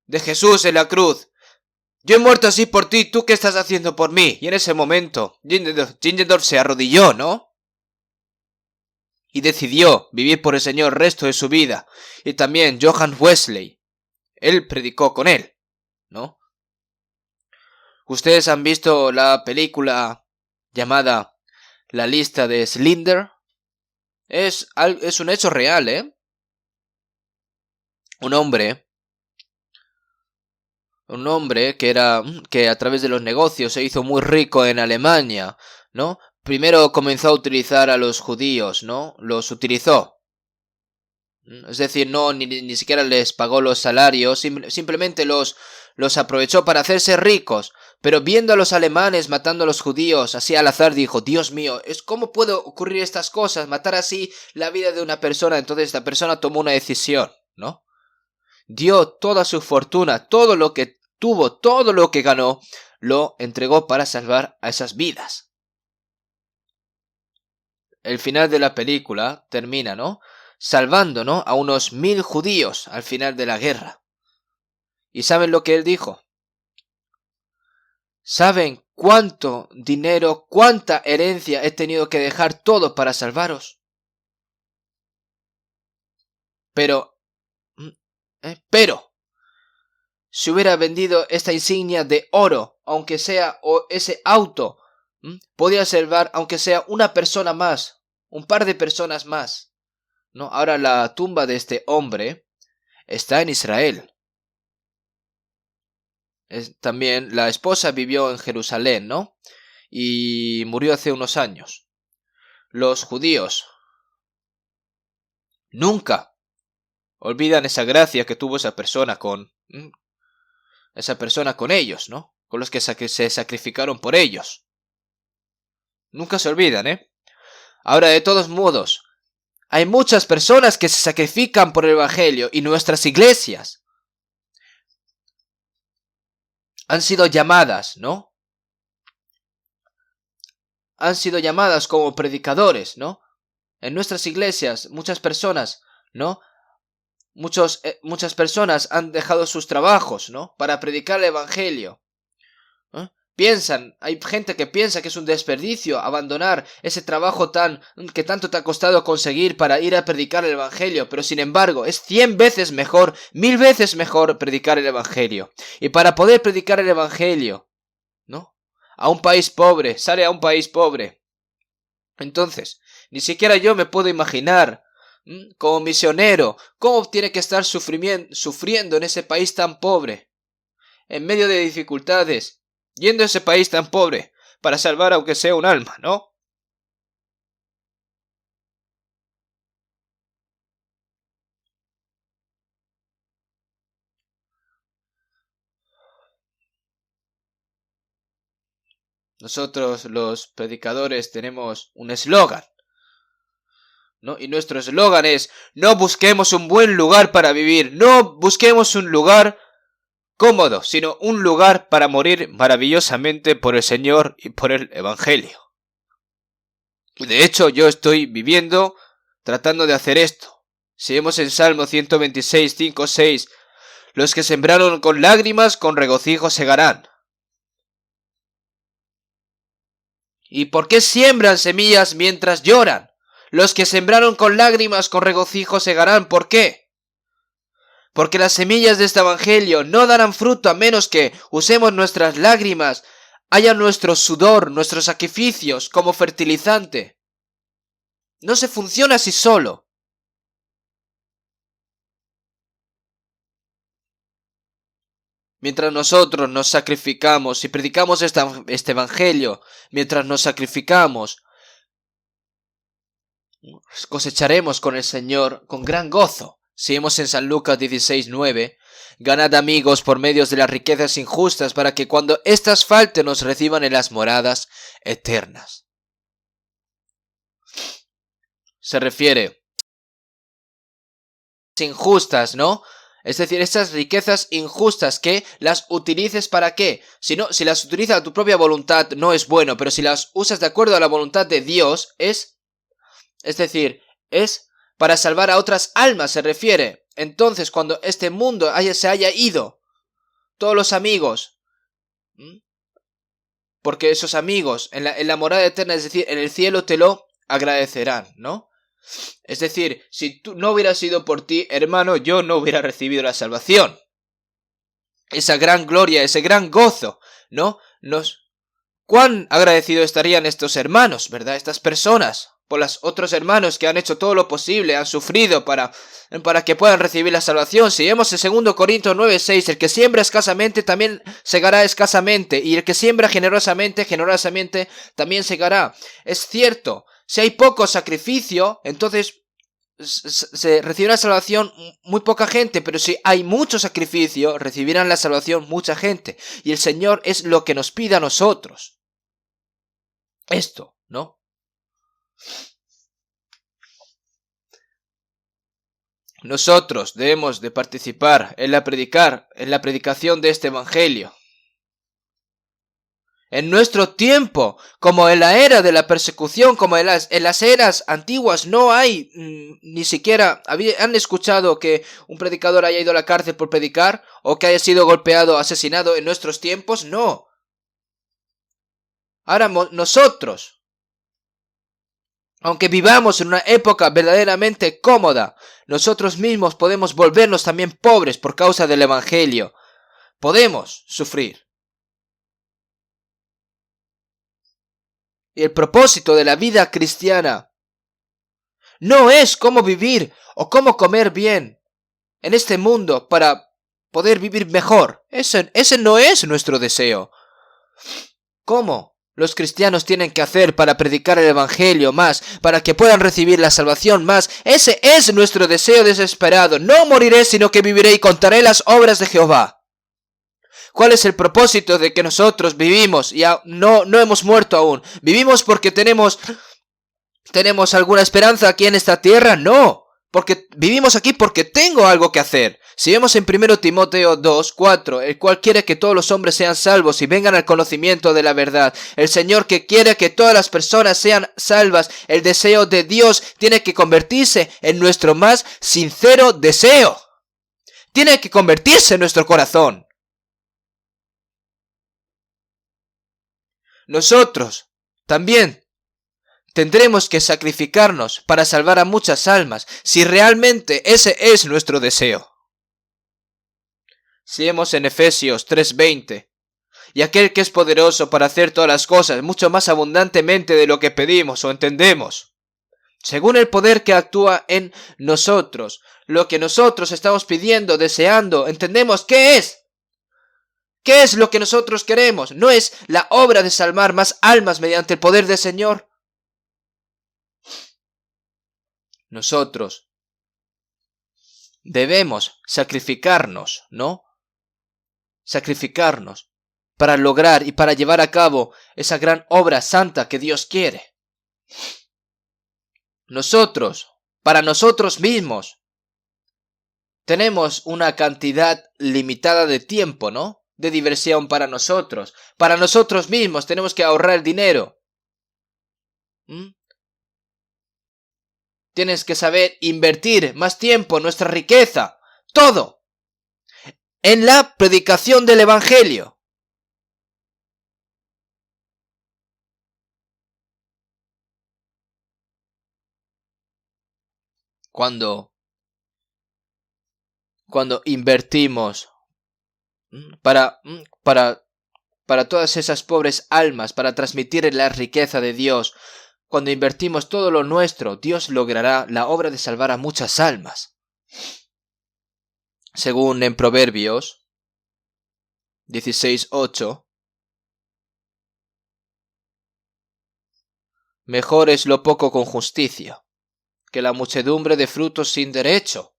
de Jesús en la cruz, yo he muerto así por ti, ¿tú qué estás haciendo por mí? Y en ese momento, Zinzendorf se arrodilló, ¿no?, y decidió vivir por el Señor el resto de su vida. Y también Johann Wesley, él predicó con él, ¿no? ¿Ustedes han visto la película llamada La lista de Schindler? Es un hecho real, ¿eh? Un hombre que a través de los negocios se hizo muy rico en Alemania, ¿no? Primero comenzó a utilizar a los judíos, ¿no? Los utilizó. Es decir, ni siquiera les pagó los salarios, simplemente los aprovechó para hacerse ricos. Pero viendo a los alemanes matando a los judíos así al azar, dijo, Dios mío, ¿cómo puede ocurrir estas cosas? Matar así la vida de una persona. Entonces esta persona tomó una decisión, ¿no? Dio toda su fortuna, todo lo que tuvo, todo lo que ganó, lo entregó para salvar a esas vidas. El final de la película termina, ¿no?, salvando, ¿no?, a unos 1000 judíos al final de la guerra. ¿Y saben lo que él dijo? ¿Saben cuánto dinero, cuánta herencia he tenido que dejar todo para salvaros? Pero, si hubiera vendido esta insignia de oro, aunque sea, o ese auto, podía salvar aunque sea una persona más, un par de personas más, ¿no? Ahora la tumba de este hombre está en Israel. También la esposa vivió en Jerusalén, ¿no?, y murió hace unos años. Los judíos nunca olvidan esa gracia que tuvo esa persona con ellos, ¿no?, con los que se sacrificaron por ellos. Nunca se olvidan, ¿eh? Ahora, de todos modos, hay muchas personas que se sacrifican por el evangelio, y nuestras iglesias han sido llamadas, ¿no? Han sido llamadas como predicadores, ¿no? En nuestras iglesias, muchas personas, ¿no?, muchas personas han dejado sus trabajos, ¿no?, para predicar el evangelio. Hay gente que piensa que es un desperdicio abandonar ese trabajo que tanto te ha costado conseguir para ir a predicar el evangelio, pero sin embargo es 100 veces mejor, 1000 veces mejor predicar el evangelio. Y para poder predicar el evangelio, ¿no?, a un país pobre, sale a un país pobre. Entonces, ni siquiera yo me puedo imaginar, como misionero, cómo tiene que estar sufriendo en ese país tan pobre, en medio de dificultades, yendo a ese país tan pobre para salvar aunque sea un alma, ¿no? Nosotros los predicadores tenemos un eslogan, ¿no? Y nuestro eslogan es: no busquemos un buen lugar para vivir, no busquemos un lugar cómodo, sino un lugar para morir maravillosamente por el Señor y por el evangelio. De hecho, yo estoy viviendo tratando de hacer esto. Si vemos en Salmo 126, 5, 6, los que sembraron con lágrimas, con regocijo segarán. ¿Y por qué siembran semillas mientras lloran? Los que sembraron con lágrimas con regocijo segarán. ¿Por qué? Porque las semillas de este evangelio no darán fruto a menos que usemos nuestras lágrimas, haya nuestro sudor, nuestros sacrificios como fertilizante. No se funciona así solo. Mientras nosotros nos sacrificamos y predicamos este evangelio, mientras nos sacrificamos, cosecharemos con el Señor con gran gozo. Seguimos en San Lucas 16:9. Ganad amigos por medios de las riquezas injustas para que cuando éstas falten nos reciban en las moradas eternas. Se refiere a injustas, ¿no? Es decir, estas riquezas injustas que las utilices ¿para qué? Si las utilizas a tu propia voluntad no es bueno, pero si las usas de acuerdo a la voluntad de Dios es decir, es para salvar a otras almas, se refiere. Entonces, cuando este mundo se haya ido, todos los amigos, porque esos amigos en la morada eterna, es decir, en el cielo te lo agradecerán, ¿no? Es decir, si tú no hubieras sido por ti, hermano, yo no hubiera recibido la salvación. Esa gran gloria, ese gran gozo, ¿no? ¿Cuán agradecidos estarían estos hermanos, verdad? Estas personas, por los otros hermanos que han hecho todo lo posible, han sufrido para que puedan recibir la salvación. Si vemos en 2 Corintios 9:6, el que siembra escasamente también segará escasamente, y el que siembra generosamente, generosamente también segará. Es cierto, si hay poco sacrificio, entonces se recibirá la salvación muy poca gente, pero si hay mucho sacrificio, recibirán la salvación mucha gente. Y el Señor es lo que nos pide a nosotros. Esto, ¿no? Nosotros debemos de participar en la predicación de este evangelio. En nuestro tiempo, como en la era de la persecución, como en las eras antiguas, no hay ni siquiera... ¿Han escuchado que un predicador haya ido a la cárcel por predicar? ¿O que haya sido golpeado, asesinado en nuestros tiempos? No. Ahora nosotros, aunque vivamos en una época verdaderamente cómoda, nosotros mismos podemos volvernos también pobres por causa del evangelio. Podemos sufrir. Y el propósito de la vida cristiana no es cómo vivir o cómo comer bien en este mundo para poder vivir mejor. Ese no es nuestro deseo. ¿Cómo los cristianos tienen que hacer para predicar el evangelio más, para que puedan recibir la salvación más? Ese es nuestro deseo desesperado. No moriré, sino que viviré y contaré las obras de Jehová. ¿Cuál es el propósito de que nosotros vivimos y no hemos muerto aún? ¿Vivimos porque tenemos alguna esperanza aquí en esta tierra? No, porque vivimos aquí porque tengo algo que hacer. Si vemos en 1 Timoteo 2:4, el cual quiere que todos los hombres sean salvos y vengan al conocimiento de la verdad. El Señor que quiere que todas las personas sean salvas. El deseo de Dios tiene que convertirse en nuestro más sincero deseo. Tiene que convertirse en nuestro corazón. Nosotros también tendremos que sacrificarnos para salvar a muchas almas, si realmente ese es nuestro deseo. Si vemos en Efesios 3:20, y aquel que es poderoso para hacer todas las cosas mucho más abundantemente de lo que pedimos o entendemos, según el poder que actúa en nosotros, lo que nosotros estamos pidiendo, deseando, entendemos qué es. ¿Qué es lo que nosotros queremos? ¿No es la obra de salvar más almas mediante el poder del Señor? Nosotros debemos sacrificarnos, ¿no? Sacrificarnos para lograr y para llevar a cabo esa gran obra santa que Dios quiere. Nosotros, para nosotros mismos, tenemos una cantidad limitada de tiempo, ¿no? De diversión para nosotros. Para nosotros mismos tenemos que ahorrar dinero. Tienes que saber invertir más tiempo, nuestra riqueza, todo, en la predicación del evangelio. cuando invertimos para todas esas pobres almas, para transmitir la riqueza de Dios, cuando invertimos todo lo nuestro, Dios logrará la obra de salvar a muchas almas. Según en Proverbios 16:8, mejor es lo poco con justicia que la muchedumbre de frutos sin derecho.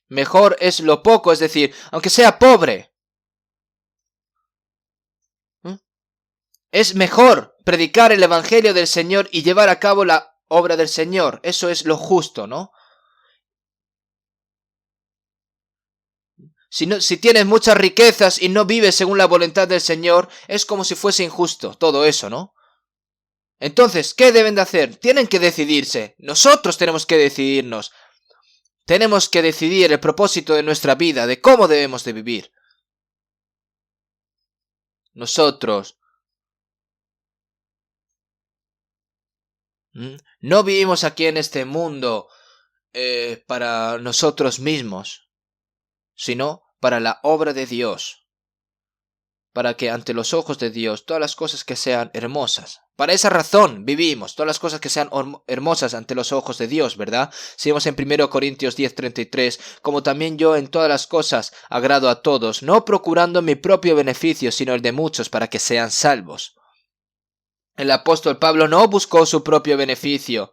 Mejor es lo poco, es decir, aunque sea pobre. Es mejor predicar el Evangelio del Señor y llevar a cabo la obra del Señor. Eso es lo justo, ¿no? Si tienes muchas riquezas y no vives según la voluntad del Señor, es como si fuese injusto todo eso, ¿no? Entonces, ¿qué deben de hacer? Tienen que decidirse. Nosotros tenemos que decidirnos. Tenemos que decidir el propósito de nuestra vida, de cómo debemos de vivir. Nosotros no vivimos aquí en este mundo para nosotros mismos, sino para la obra de Dios, para que ante los ojos de Dios todas las cosas que sean hermosas. Para esa razón vivimos, todas las cosas que sean hermosas ante los ojos de Dios, ¿verdad? Si vemos en 1 Corintios 10:33, como también yo en todas las cosas agrado a todos, no procurando mi propio beneficio, sino el de muchos para que sean salvos. El apóstol Pablo no buscó su propio beneficio.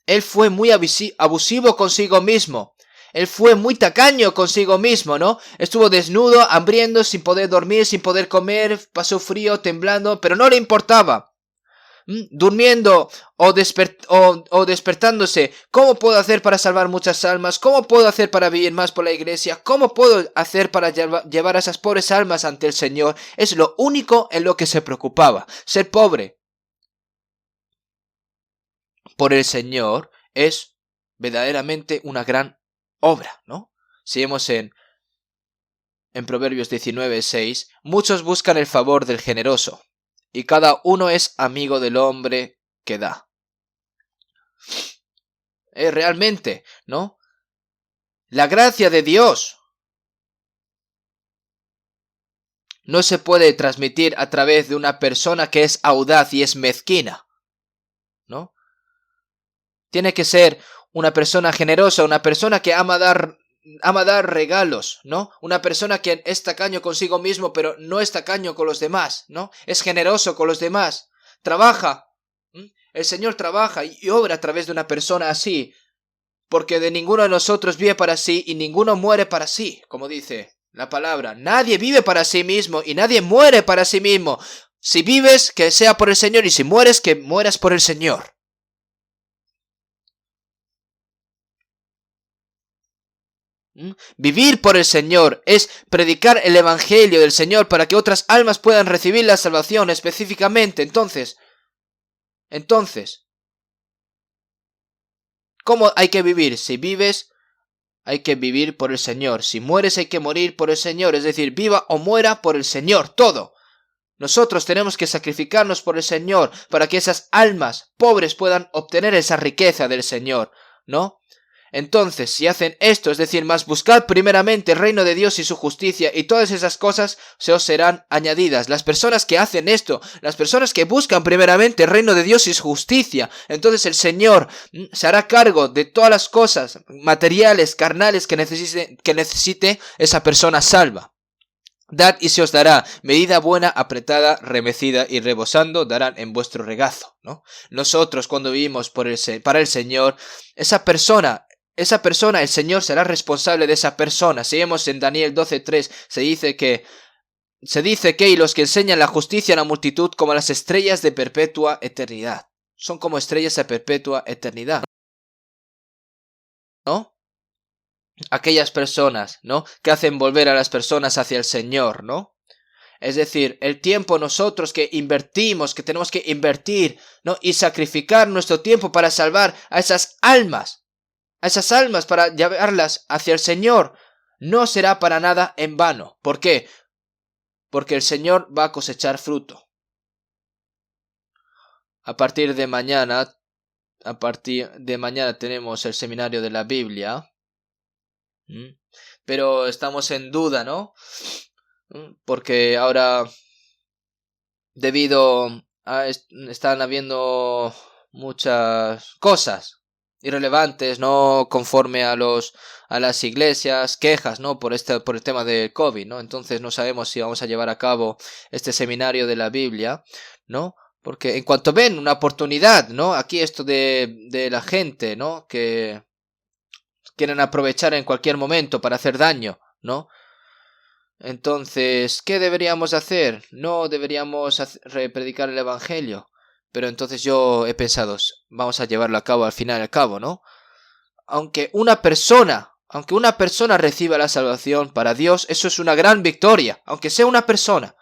Él fue muy abusivo consigo mismo. Él fue muy tacaño consigo mismo, ¿no? Estuvo desnudo, hambriento, sin poder dormir, sin poder comer, pasó frío, temblando, pero no le importaba. Durmiendo o despertándose. ¿Cómo puedo hacer para salvar muchas almas? ¿Cómo puedo hacer para vivir más por la iglesia? ¿Cómo puedo hacer para llevar a esas pobres almas ante el Señor? Es lo único en lo que se preocupaba. Ser pobre por el Señor es verdaderamente una gran obra, ¿no? Si vemos en Proverbios 19:6, muchos buscan el favor del generoso, y cada uno es amigo del hombre que da. Realmente, ¿no? La gracia de Dios no se puede transmitir a través de una persona que es audaz y es mezquina, ¿no? Tiene que ser una persona generosa, una persona que ama dar regalos, ¿no? Una persona que es tacaño consigo mismo, pero no es tacaño con los demás, ¿no? Es generoso con los demás. Trabaja. El Señor trabaja y obra a través de una persona así, porque de ninguno de nosotros vive para sí y ninguno muere para sí, como dice la palabra. Nadie vive para sí mismo y nadie muere para sí mismo. Si vives, que sea por el Señor, y si mueres, que mueras por el Señor. Vivir por el Señor es predicar el Evangelio del Señor para que otras almas puedan recibir la salvación específicamente. Entonces, ¿cómo hay que vivir? Si vives, hay que vivir por el Señor. Si mueres, hay que morir por el Señor. Es decir, viva o muera por el Señor, todo. Nosotros tenemos que sacrificarnos por el Señor para que esas almas pobres puedan obtener esa riqueza del Señor, ¿no? Entonces, si hacen esto, es decir, más buscad primeramente el reino de Dios y su justicia, y todas esas cosas se os serán añadidas. Las personas que hacen esto, las personas que buscan primeramente el reino de Dios y su justicia, entonces el Señor se hará cargo de todas las cosas materiales, carnales que necesite esa persona salva. Dad y se os dará, medida buena, apretada, remecida y rebosando darán en vuestro regazo, ¿no? Nosotros cuando vivimos para el Señor, esa persona, el Señor será responsable de esa persona. Si vemos en Daniel 12:3, se dice que y los que enseñan la justicia a la multitud como las estrellas de perpetua eternidad. Son como estrellas de perpetua eternidad, ¿no? Aquellas personas, ¿no? Que hacen volver a las personas hacia el Señor, ¿no? Es decir, el tiempo nosotros que invertimos, que tenemos que invertir, ¿no? Y sacrificar nuestro tiempo para salvar a esas almas para llevarlas hacia el Señor, no será para nada en vano. ¿Por qué? Porque el Señor va a cosechar fruto. a partir de mañana tenemos el seminario de la Biblia. Pero estamos en duda, ¿no? Porque ahora, debido a están habiendo muchas cosas irrelevantes, no conforme a las iglesias, quejas, ¿no? Por el tema del COVID, ¿no? Entonces no sabemos si vamos a llevar a cabo este seminario de la Biblia, ¿no? Porque en cuanto ven una oportunidad, ¿no? Aquí esto de la gente, ¿no? Que quieren aprovechar en cualquier momento para hacer daño, ¿no? Entonces, ¿qué deberíamos hacer? No deberíamos predicar el evangelio. Pero entonces yo he pensado, vamos a llevarlo a cabo al final y al cabo, ¿no? Aunque una persona reciba la salvación, para Dios eso es una gran victoria. Aunque sea una persona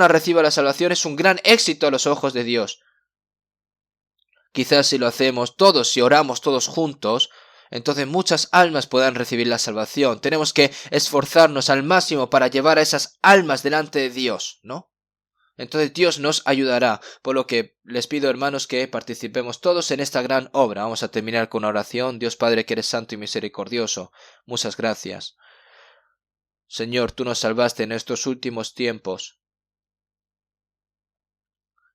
reciba la salvación, es un gran éxito a los ojos de Dios. Quizás si lo hacemos todos, si oramos todos juntos, entonces muchas almas puedan recibir la salvación. Tenemos que esforzarnos al máximo para llevar a esas almas delante de Dios, ¿no? Entonces Dios nos ayudará, por lo que les pido, hermanos, que participemos todos en esta gran obra. Vamos a terminar con una oración. Dios Padre, que eres santo y misericordioso, muchas gracias. Señor, tú nos salvaste en estos últimos tiempos.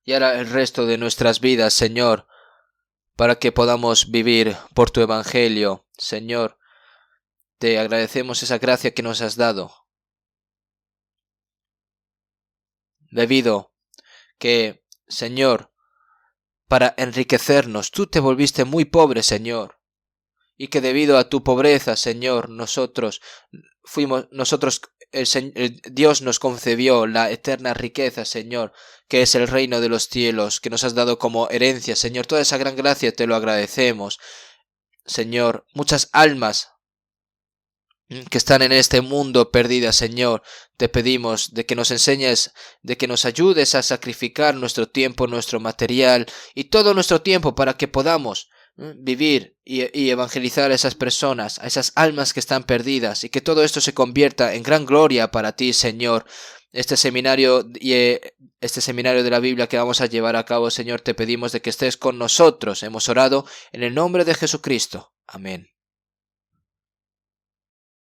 Y ahora el resto de nuestras vidas, Señor, para que podamos vivir por tu evangelio. Señor, te agradecemos esa gracia que nos has dado. Debido que, Señor, para enriquecernos, tú te volviste muy pobre, Señor, y que debido a tu pobreza, Señor, Dios nos concedió la eterna riqueza, Señor, que es el reino de los cielos, que nos has dado como herencia, Señor. Toda esa gran gracia te lo agradecemos, Señor. Muchas almas que están en este mundo perdidas, Señor, te pedimos de que nos enseñes, de que nos ayudes a sacrificar nuestro tiempo, nuestro material y todo nuestro tiempo para que podamos vivir y evangelizar a esas personas, a esas almas que están perdidas, y que todo esto se convierta en gran gloria para ti, Señor. Este seminario de la Biblia que vamos a llevar a cabo, Señor, te pedimos de que estés con nosotros. Hemos orado en el nombre de Jesucristo. Amén.